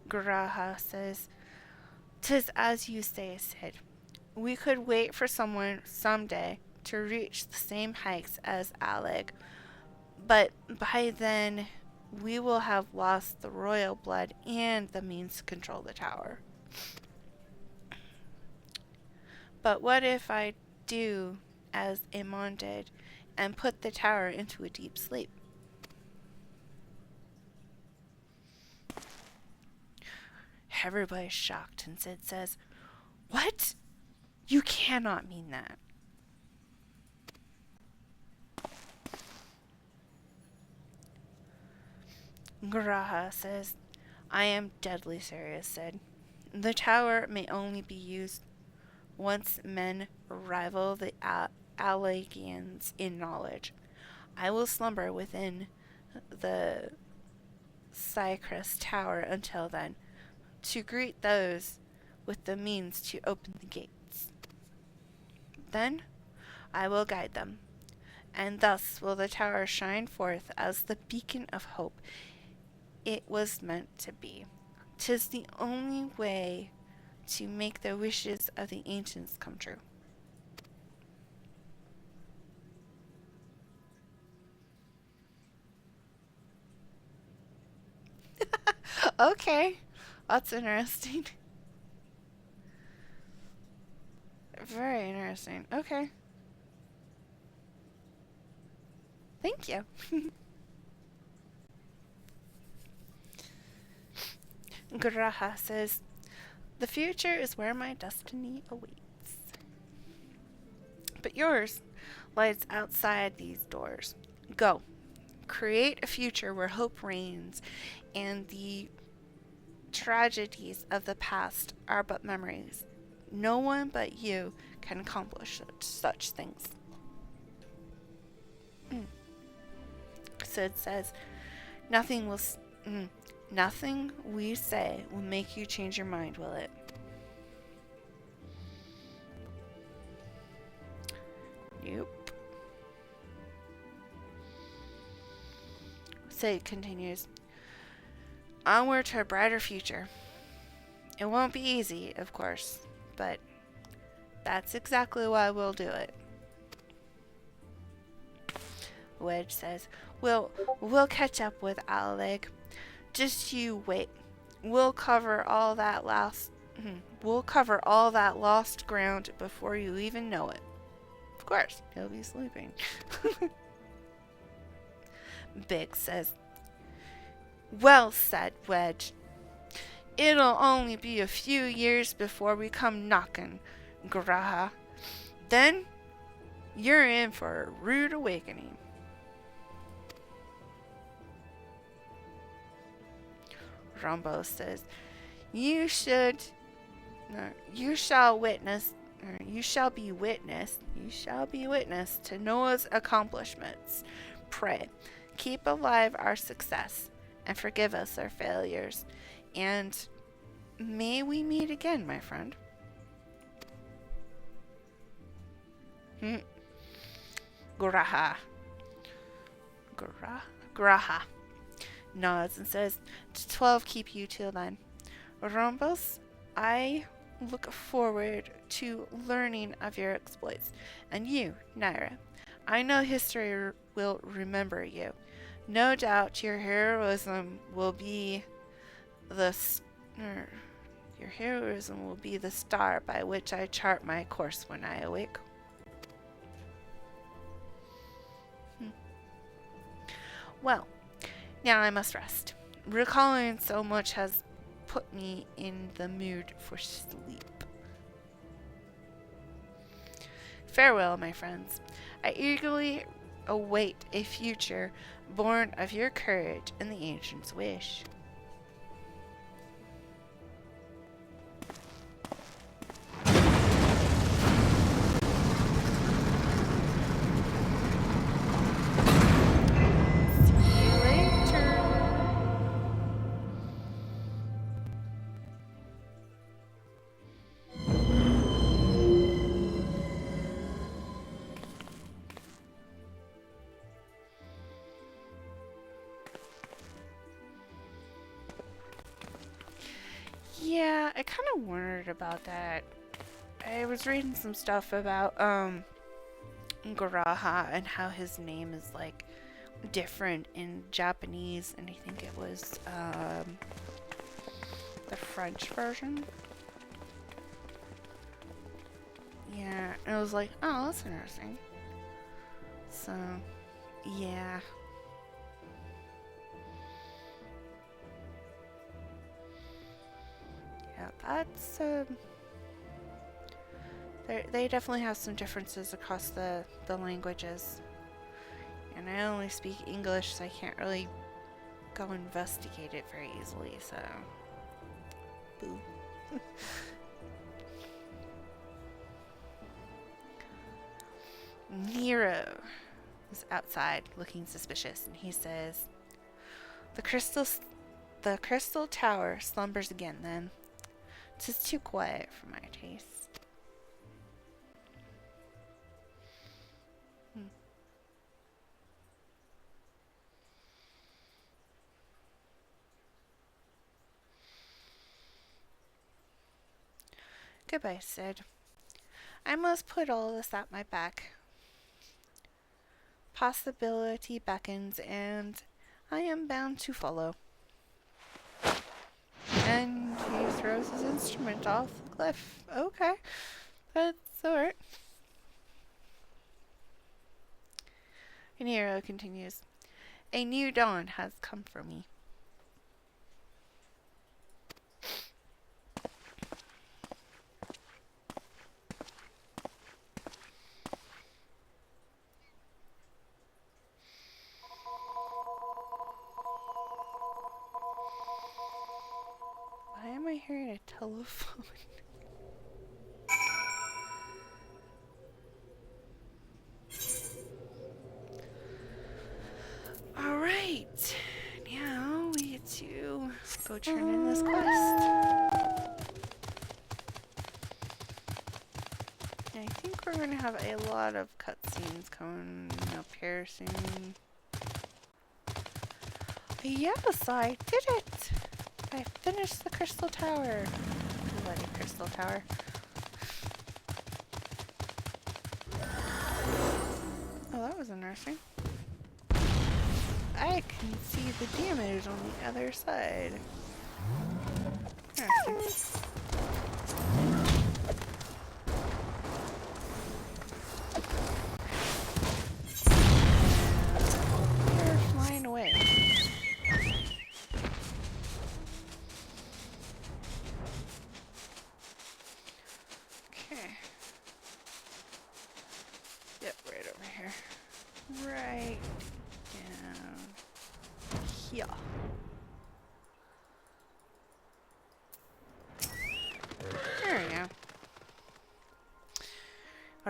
Graha says, "'Tis as you say, Sid. We could wait for someone someday to reach the same heights as Aleg, but by then we will have lost the royal blood and the means to control the tower. But what if I do as Amon did and put the tower into a deep sleep?" Everybody's shocked, and Sid says, "What? You cannot mean that." Graha says, "I am deadly serious, Sid. The tower may only be used once men rival the Allegians in knowledge. I will slumber within the Cypress Tower until then, to greet those with the means to open the gates. Then I will guide them, and thus will the tower shine forth as the beacon of hope it was meant to be. 'Tis the only way to make the wishes of the ancients come true." Okay, that's interesting. Very interesting. Okay. Thank you. Graha says, "The future is where my destiny awaits. But yours lies outside these doors. Go. Create a future where hope reigns and the tragedies of the past are but memories. No one but you can accomplish such things." Sid says, Nothing we say will make you change your mind, will it?" Nope. Sid continues, "Onward to a brighter future. It won't be easy, of course, but that's exactly why we'll do it." Wedge says, We'll catch up with Aleg. Just you wait. We'll cover all that lost ground before you even know it." Of course, he'll be sleeping. Big says, "Well said, Wedge. It'll only be a few years before we come knocking, Graha. Then you're in for a rude awakening." Rombo says, You should, you shall witness, you shall be witness to Noah's accomplishments. Pray, keep alive our success, and forgive us our failures. And may we meet again, my friend. Graha nods and says, To 12 keep you till then. Rombos, I look forward to learning of your exploits. And you, Nyra, I know history will remember you. No doubt your heroism will be the star by which I chart my course when I awake. Well, now I must rest. Recalling so much has put me in the mood for sleep. Farewell, my friends. I eagerly await a future born of your courage and the ancient's wish. Yeah, I kind of wondered about that. I was reading some stuff about Garaha and how his name is like different in Japanese, and I think it was the French version. Yeah, and I was like, oh, that's interesting. So, yeah. Yeah, that's they definitely have some differences across the languages. And I only speak English, so I can't really go investigate it very easily, so boo. Nero is outside looking suspicious, and he says, The crystal tower slumbers again then. 'Tis too quiet for my taste. Goodbye, Sid. I must put all this at my back. Possibility beckons, and I am bound to follow. And he throws his instrument off the cliff. Okay, that's alright. And Nero continues. A new dawn has come for me. Why am I hearing a telephone? Alright, now we get to go turn in this quest. And I think we're going to have a lot of cutscenes coming up here soon. Yes, I did it! I finished the crystal tower. Bloody crystal tower. Oh, that was interesting. I can see the damage on the other side. Interesting. You're flying away. Okay. Yep, right over here. Right down here.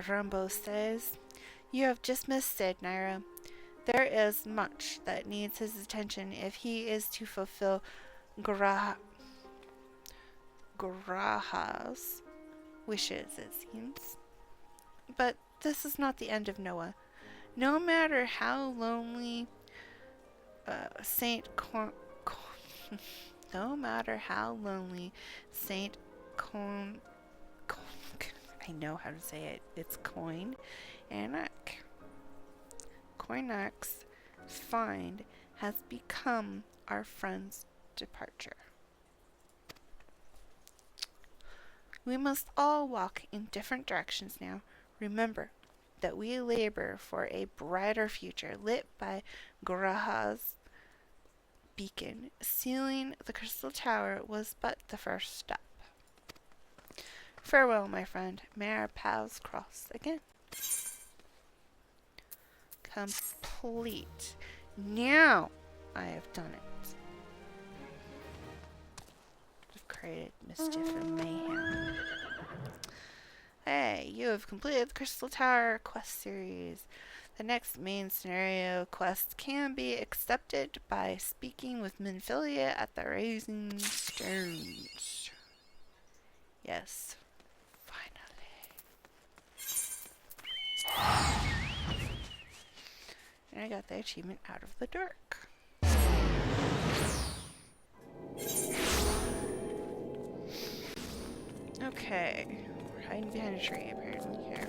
Rumbo says. You have just missed it, Nyra. There is much that needs his attention if he is to fulfill Graha's wishes, it seems. But this is not the end of Noah. No matter how lonely Saint no matter how lonely Saint I know how to say it. It's Koinak's find has become our friend's departure. We must all walk in different directions now. Remember that we labor for a brighter future lit by Graha's beacon. Sealing the crystal tower was but the first step. Farewell, my friend. May our paths cross again. Complete. Now I have done it. I've created mischief and mayhem. Hey, you have completed the Crystal Tower quest series. The next main scenario quest can be accepted by speaking with Minfilia at the Raising Stones. Yes, finally. And I got the achievement Out of the Dark. Okay, we're hiding behind a tree apparently. Here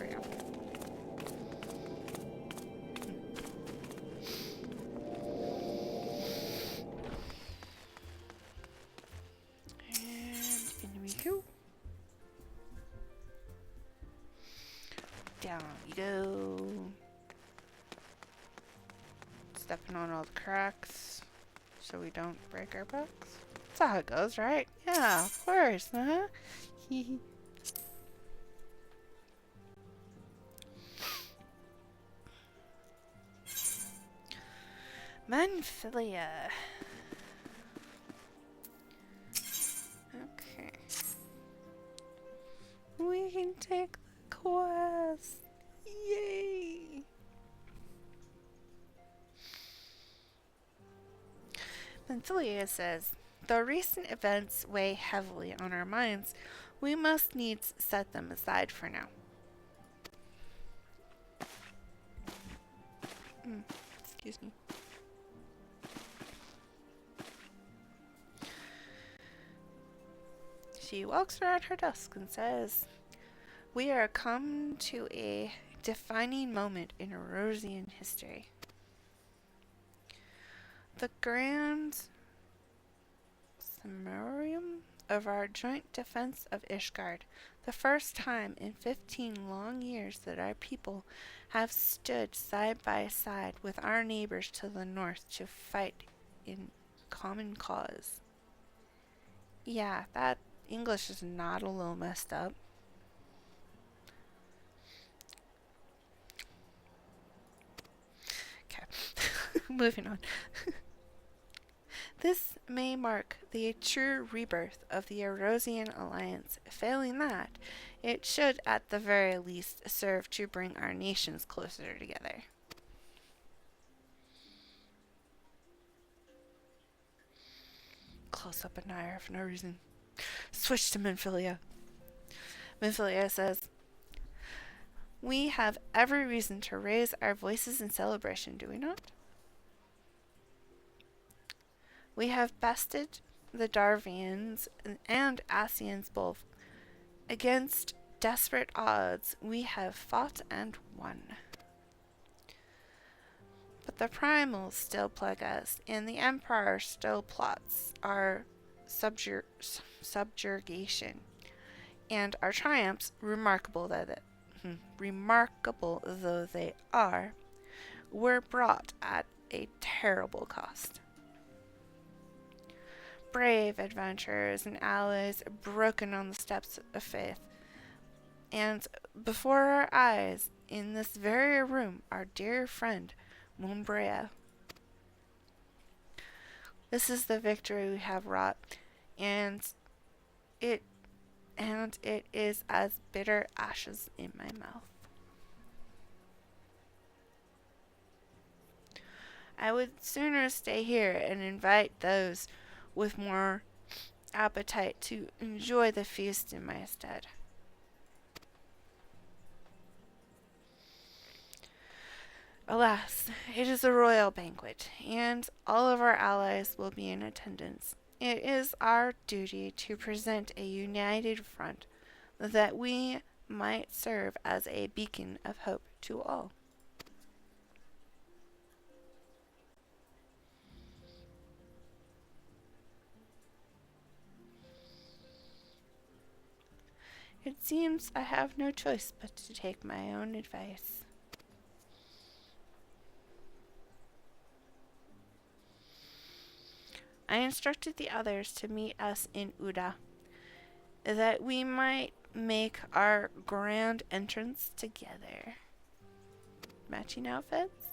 we go. Down we go. Stepping on all the cracks so we don't break our backs. That's how it goes, right? Yeah, of course, huh? Minfilia. Okay. We can take the quest. Yay! Minfilia says, though recent events weigh heavily on our minds, we must needs set them aside for now. Excuse me. She walks around her desk and says, we are come to a defining moment in Erosian history. The grand summarium of our joint defense of Ishgard, the first time in 15 long years that our people have stood side by side with our neighbors to the north to fight in common cause. Yeah, that English is not a little messed up. Okay, moving on. This may mark the true rebirth of the Erosian Alliance. Failing that, it should at the very least serve to bring our nations closer together. Close up at Nyra for no reason. Switch to Minfilia. Minfilia says, we have every reason to raise our voices in celebration, do we not? We have bested the Darvians and Asians both. Against desperate odds, we have fought and won. But the primals still plague us, and the Empire still plots our subjugation. And our triumphs, remarkable though they are, were brought at a terrible cost. Brave adventurers and allies broken on the steps of faith. And before our eyes, in this very room, our dear friend, Mumbrea. This is the victory we have wrought, and it is as bitter ashes in my mouth. I would sooner stay here and invite those with more appetite to enjoy the feast in my stead. Alas, it is a royal banquet, and all of our allies will be in attendance. It is our duty to present a united front that we might serve as a beacon of hope to all. It seems I have no choice but to take my own advice. I instructed the others to meet us in Uda, that we might make our grand entrance together. Matching outfits?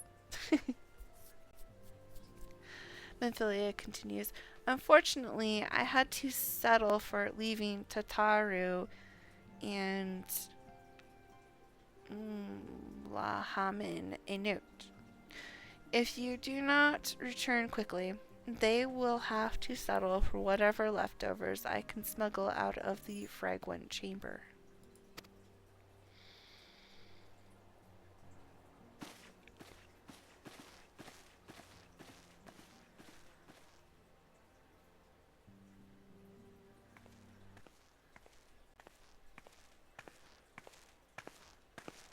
Memphilia continues. Unfortunately, I had to settle for leaving Tataru and Lahamin a note. If you do not return quickly, they will have to settle for whatever leftovers I can smuggle out of the fragrant chamber.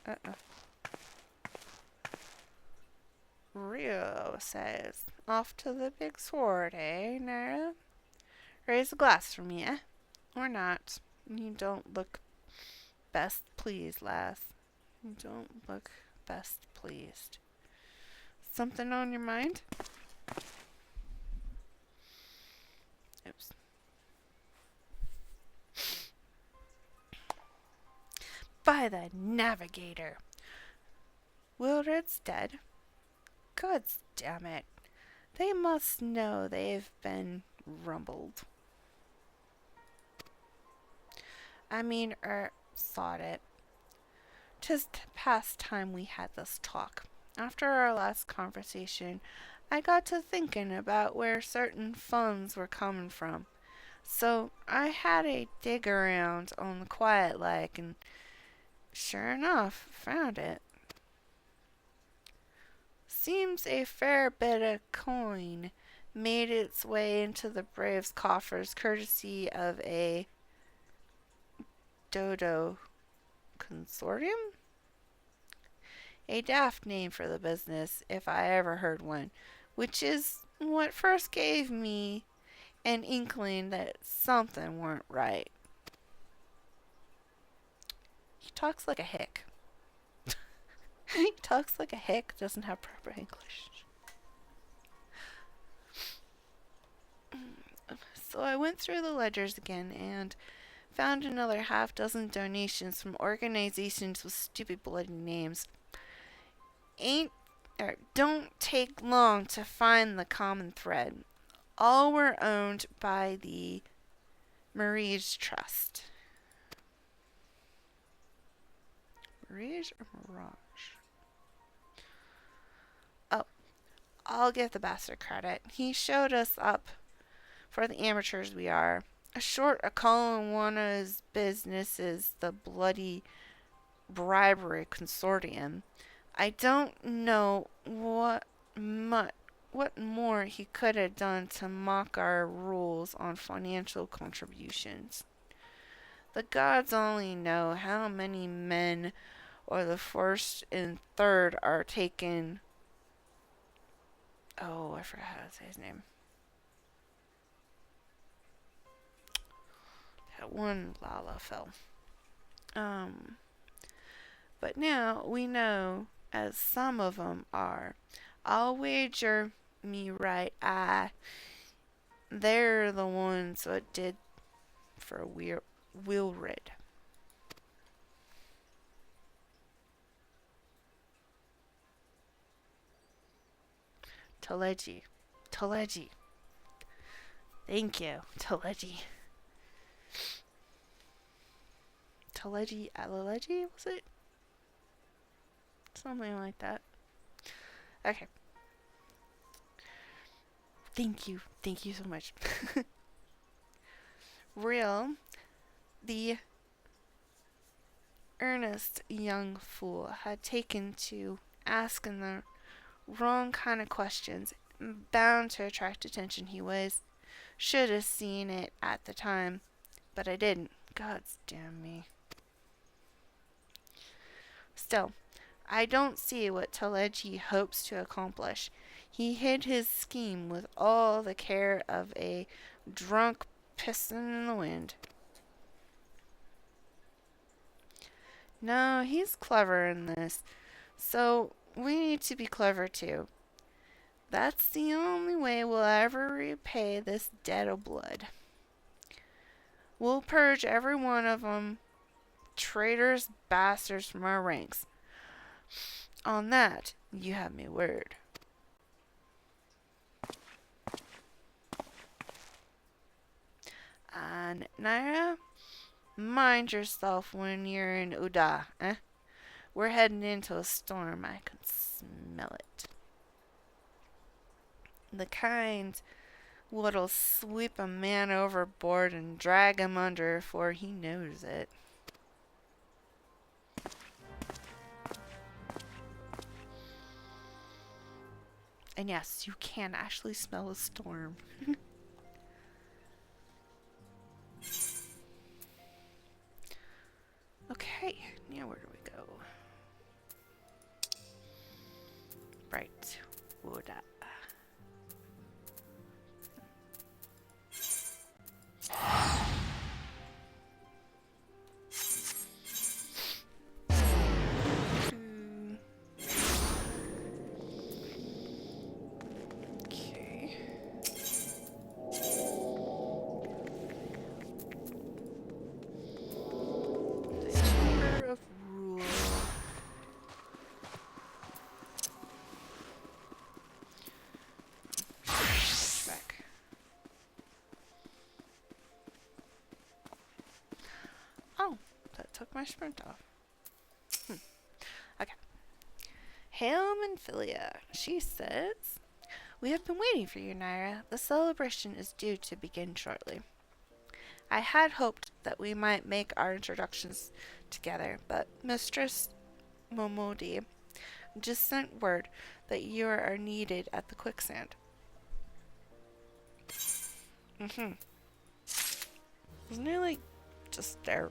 Uh-oh. Rio says, off to the big sword, eh, Nyra? Raise a glass for me, eh? Or not. You don't look best pleased, lass. You don't look best pleased. Something on your mind? Oops. By the navigator! Wilred's dead. God damn it. They must know they've been rumbled. I mean, thought it. 'Tis past time we had this talk. After our last conversation, I got to thinking about where certain funds were coming from. So I had a dig around on the quiet like, and sure enough, found it. Seems a fair bit of coin made its way into the Braves' coffers courtesy of a Dodo consortium? A daft name for the business, if I ever heard one, which is what first gave me an inkling that something weren't right. He talks like a hick. He talks like a hick, doesn't have proper English. So I went through the ledgers again and found another half dozen donations from organizations with stupid bloody names. Don't take long to find the common thread. All were owned by the Mirage Trust. Mirage or Mirage? Oh, I'll give the bastard credit. He showed us up for the amateurs we are. Short of calling one of his businesses the bloody bribery consortium, I don't know what more he could have done to mock our rules on financial contributions. The gods only know how many men or the first and third are taken. Oh, I forgot how to say his name. That one Lalafell. But now we know, as some of them are. I'll wager me right they're the ones that did for Wilred. Teleji. Thank you, Teleji. Teleji Alaleji, was it? Something like that. Okay. Thank you. Thank you so much. Real, the earnest young fool, had taken to asking the wrong kind of questions, bound to attract attention he was. Should have seen it at the time, but I didn't. God's damn me. Still, I don't see what Teleji hopes to accomplish. He hid his scheme with all the care of a drunk piston in the wind. No, he's clever in this, so we need to be clever too. That's the only way we'll ever repay this debt of blood. We'll purge every one of them traitors, bastards from our ranks. On that, you have me word. And Nyra, mind yourself when you're in Uda, eh? We're heading into a storm. I can smell it. The kind what'll sweep a man overboard and drag him under before he knows it. And yes, you can actually smell a storm. Okay, now where do we go? Right. Woda. Took my sprint off. Okay. Hail Menphilia. She says, we have been waiting for you, Nyra. The celebration is due to begin shortly. I had hoped that we might make our introductions together, but Mistress Momodi just sent word that you are needed at the quicksand. Isn't it like just there?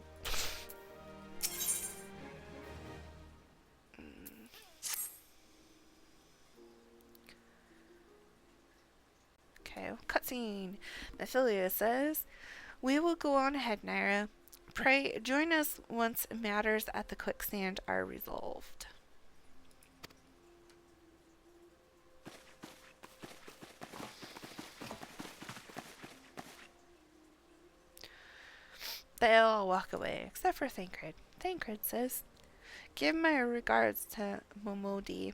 Cutscene. Menphilia says, we will go on ahead, Nyra. Pray join us once matters at the quicksand are resolved. They all walk away, except for Thancred. Thancred says, give my regards to Momodi,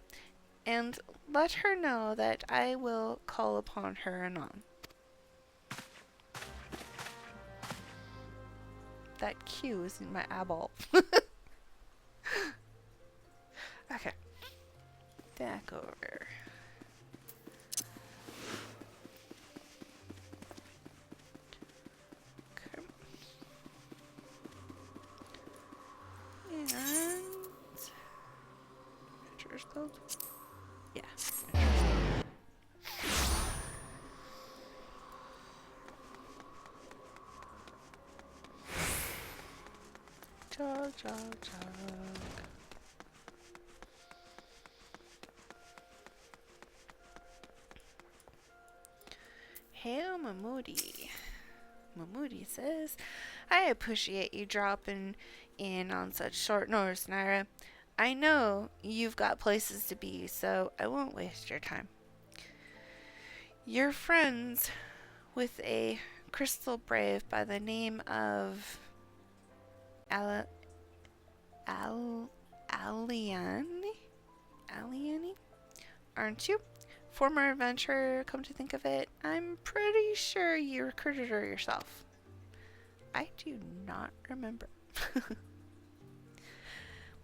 and let her know that I will call upon her anon. That Q is in my eyeball. Okay. Back over. Okay. And Adventurer's Guild. Yeah. Chug, chug, chug. Hail Momodi. Momodi says, I appreciate you dropping in on such short notice, Nyra. I know you've got places to be, so I won't waste your time. You're friends with a crystal brave by the name of Aliani? Aren't you? Former adventurer, come to think of it. I'm pretty sure you recruited her yourself. I do not remember.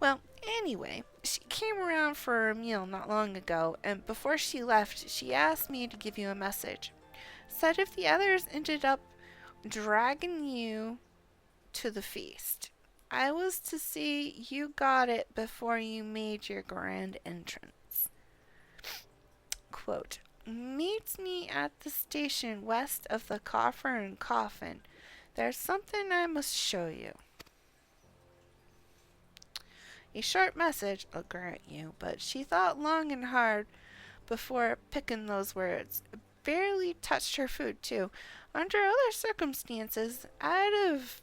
Well, anyway, she came around for a meal not long ago, and before she left, she asked me to give you a message. Said if the others ended up dragging you to the feast, I was to see you got it before you made your grand entrance. Quote, meet me at the station west of the Coffer and Coffin. There's something I must show you. A short message, I'll grant you, but she thought long and hard before picking those words. Barely touched her food, too. Under other circumstances, I'd have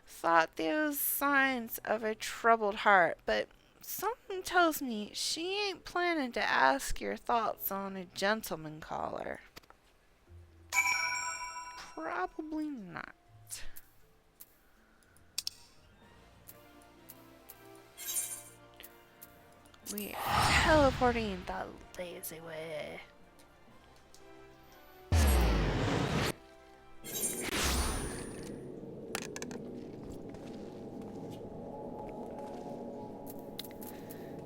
thought those signs of a troubled heart, but something tells me she ain't planning to ask your thoughts on a gentleman caller. Probably not. We are teleporting the lazy way.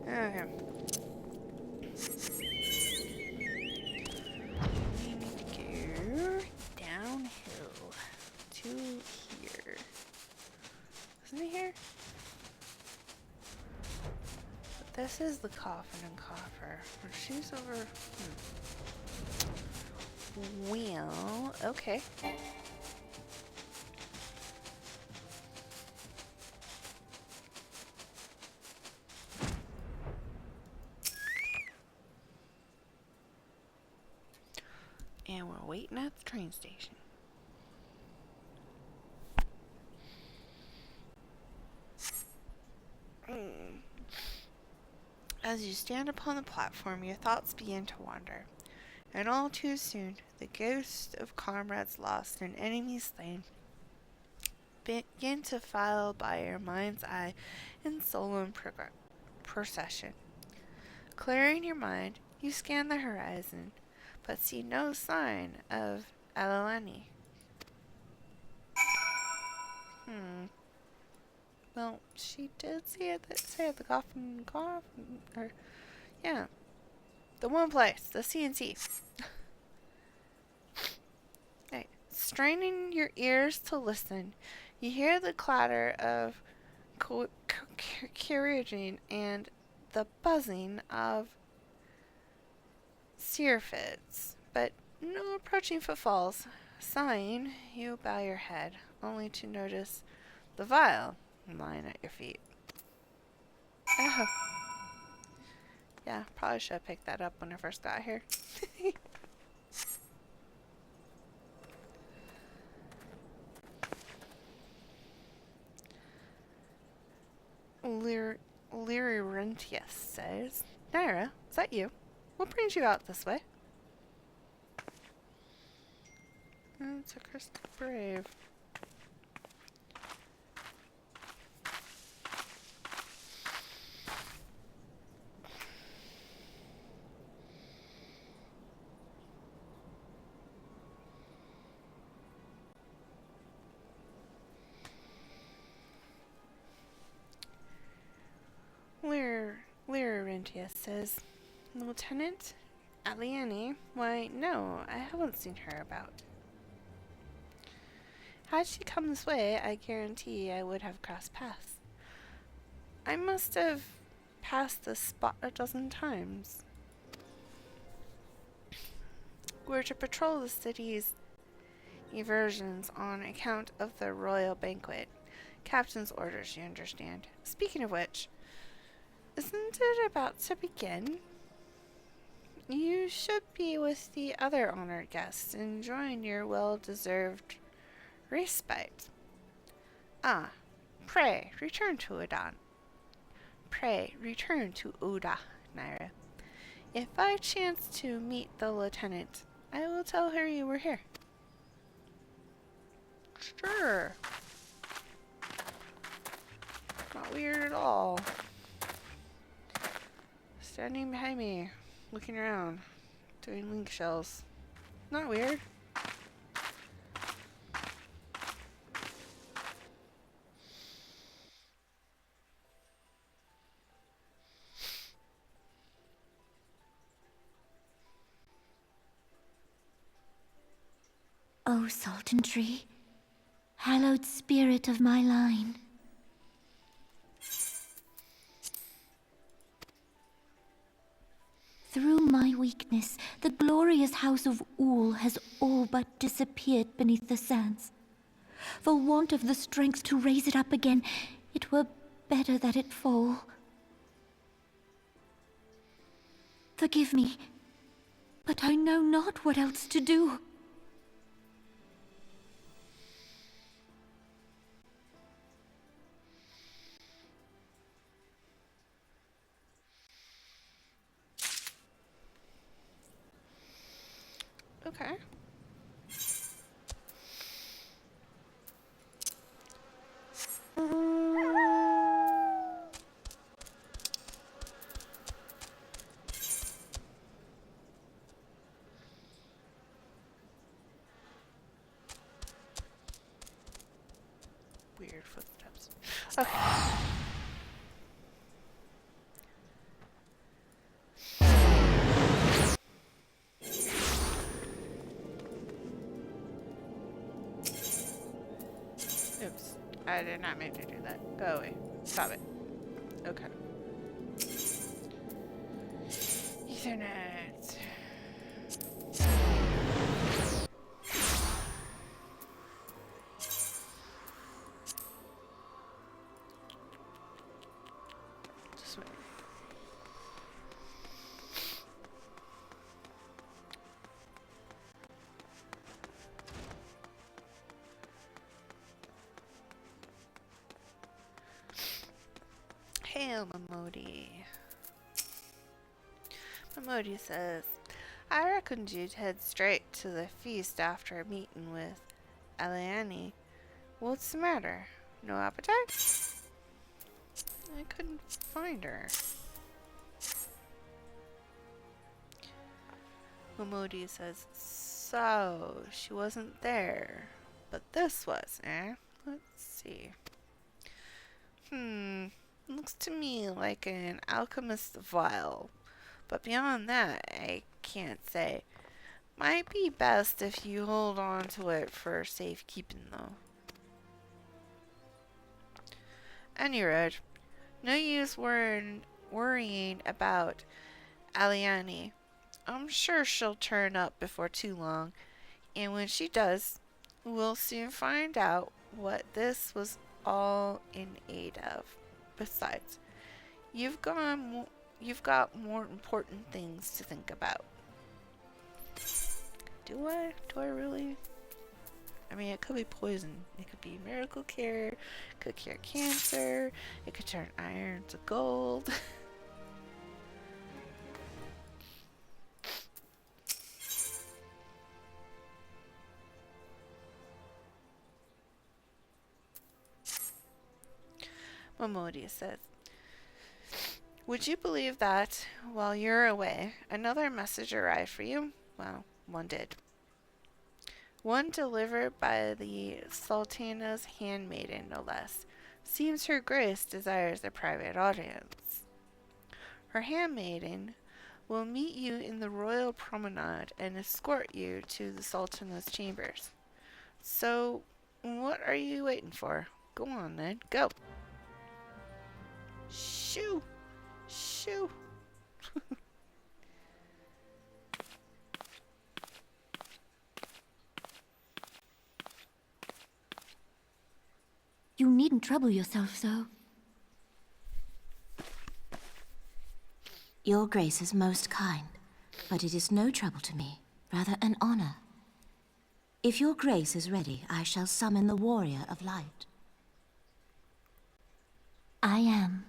Okay. We need to go downhill to here. Isn't it here? But this is the Coffin and Coffer. She's over. Well, okay. And we're waiting at the train station. As you stand upon the platform, your thoughts begin to wander. And all too soon, the ghosts of comrades lost and enemies slain begin to file by your mind's eye in solemn procession. Clearing your mind, you scan the horizon, but see no sign of Alalani. Well, she did say at the coffin, or, yeah. The one place, the CNC. Right. Straining your ears to listen, you hear the clatter of carriaging and the buzzing of syrphids, but no approaching footfalls. Sighing, you bow your head, only to notice the vial lying at your feet. Oh. Yeah, probably should have picked that up when I first got here. Lyrirentius says, Nyra, is that you? What brings you out this way? It's a crystal brave. Lyrirentius says, Lieutenant Aliani? Why, no, I haven't seen her about. Had she come this way, I guarantee I would have crossed paths. I must have passed this spot a dozen times. We're to patrol the city's eversions on account of the royal banquet. Captain's orders, you understand. Speaking of which, isn't it about to begin? You should be with the other honored guests, enjoying your well-deserved respite. Ah, pray, return to Udan. Pray, return to Uda, Nyra. If I chance to meet the lieutenant, I will tell her you were here. Sure. Not weird at all. Standing behind me, looking around, doing link shells. Not weird. O Sultan Tree, hallowed spirit of my line. Through my weakness, the glorious house of Ul has all but disappeared beneath the sands. For want of the strength to raise it up again, it were better that it fall. Forgive me, but I know not what else to do. Okay. Weird footsteps. Okay. Oops. I did not mean to do that. Go away. Stop it. Okay. Ethernet. Just wait. Hail, Mamodi. Mamodi says, I reckoned you'd head straight to the feast after a meeting with Aliani. What's the matter? No appetite? I couldn't find her. Mamodi says, so, she wasn't there. But this was, eh? Let's see. Looks to me like an alchemist's vial. But beyond that, I can't say. Might be best if you hold on to it for safekeeping, though. Any road. No use worrying about Aliani. I'm sure she'll turn up before too long, and when she does, we'll soon find out what this was all in aid of. Besides, you've got more important things to think about. Do I? Do I really? I mean, it could be poison. It could be miracle cure. It could cure cancer. It could turn iron to gold. Mamodi says, would you believe that, while you're away, another message arrived for you? Well, one did. One delivered by the Sultana's handmaiden, no less. Seems her grace desires a private audience. Her handmaiden will meet you in the royal promenade and escort you to the Sultana's chambers. So, what are you waiting for? Go on then, go. Shoo! Shoo! You needn't trouble yourself so. Your grace is most kind, but it is no trouble to me, rather an honor. If your grace is ready, I shall summon the warrior of light. I am.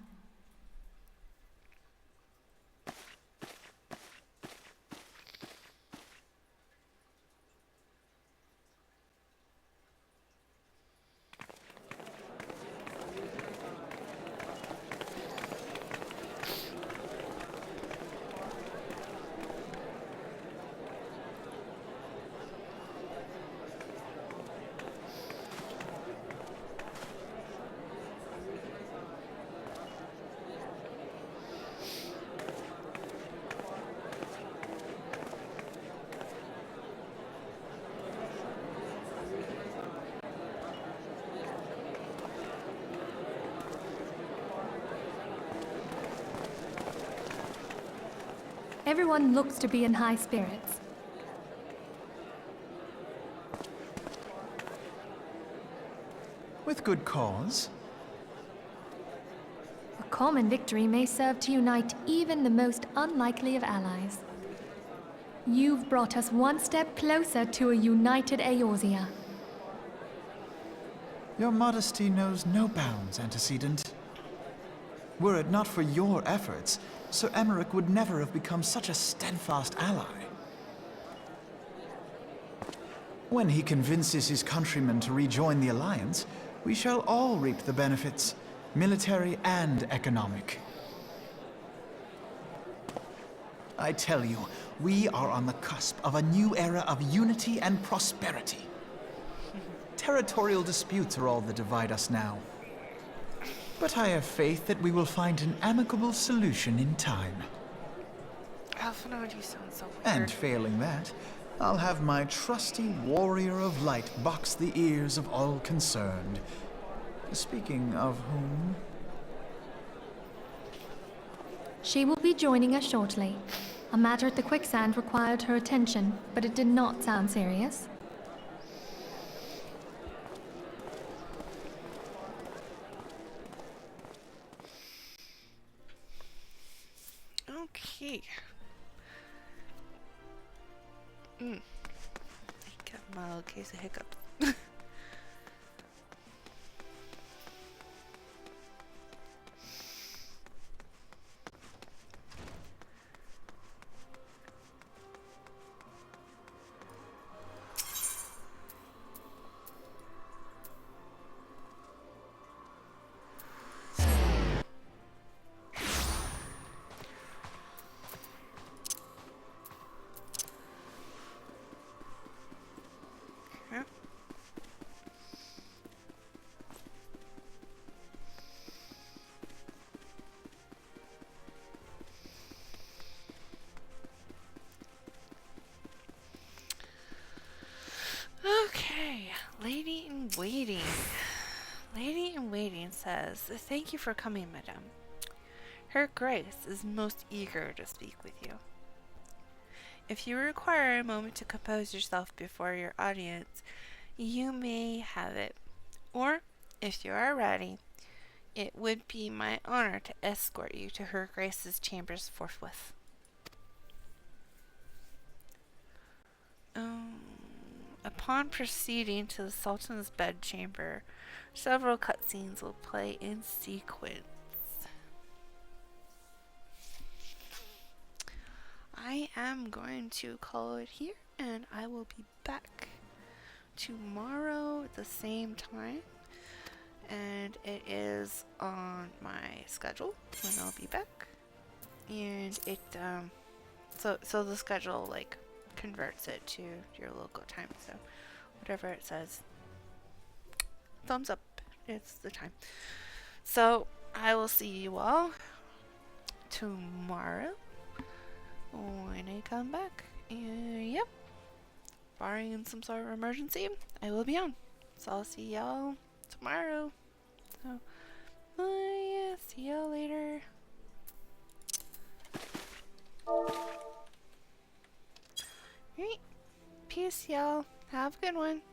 Everyone looks to be in high spirits. With good cause. A common victory may serve to unite even the most unlikely of allies. You've brought us one step closer to a united Eorzea. Your modesty knows no bounds, Antecedent. Were it not for your efforts, Sir Emmerich would never have become such a steadfast ally. When he convinces his countrymen to rejoin the Alliance, we shall all reap the benefits, military and economic. I tell you, we are on the cusp of a new era of unity and prosperity. Territorial disputes are all that divide us now. But I have faith that we will find an amicable solution in time. Alphanode, you sound so weird. And failing that, I'll have my trusty warrior of light box the ears of all concerned. Speaking of whom... She will be joining us shortly. A matter at the quicksand required her attention, but it did not sound serious. Okay. I got my little case of hiccups. Okay, Lady in Waiting. Lady in Waiting says, "Thank you for coming, madame. Her Grace is most eager to speak with you. If you require a moment to compose yourself before your audience, you may have it. Or, if you are ready, it would be my honor to escort you to Her Grace's chambers forthwith." Upon proceeding to the Sultan's bedchamber, several cutscenes will play in sequence. I am going to call it here, and I will be back tomorrow at the same time. And it is on my schedule when I'll be back. And it, so the schedule, like, converts it to your local time, so whatever it says, thumbs up, it's the time. So I will see you all tomorrow when I come back, and yep, barring some sort of emergency, I will be on. So I'll see y'all tomorrow. So bye, see y'all later. Alright, peace, y'all. Have a good one.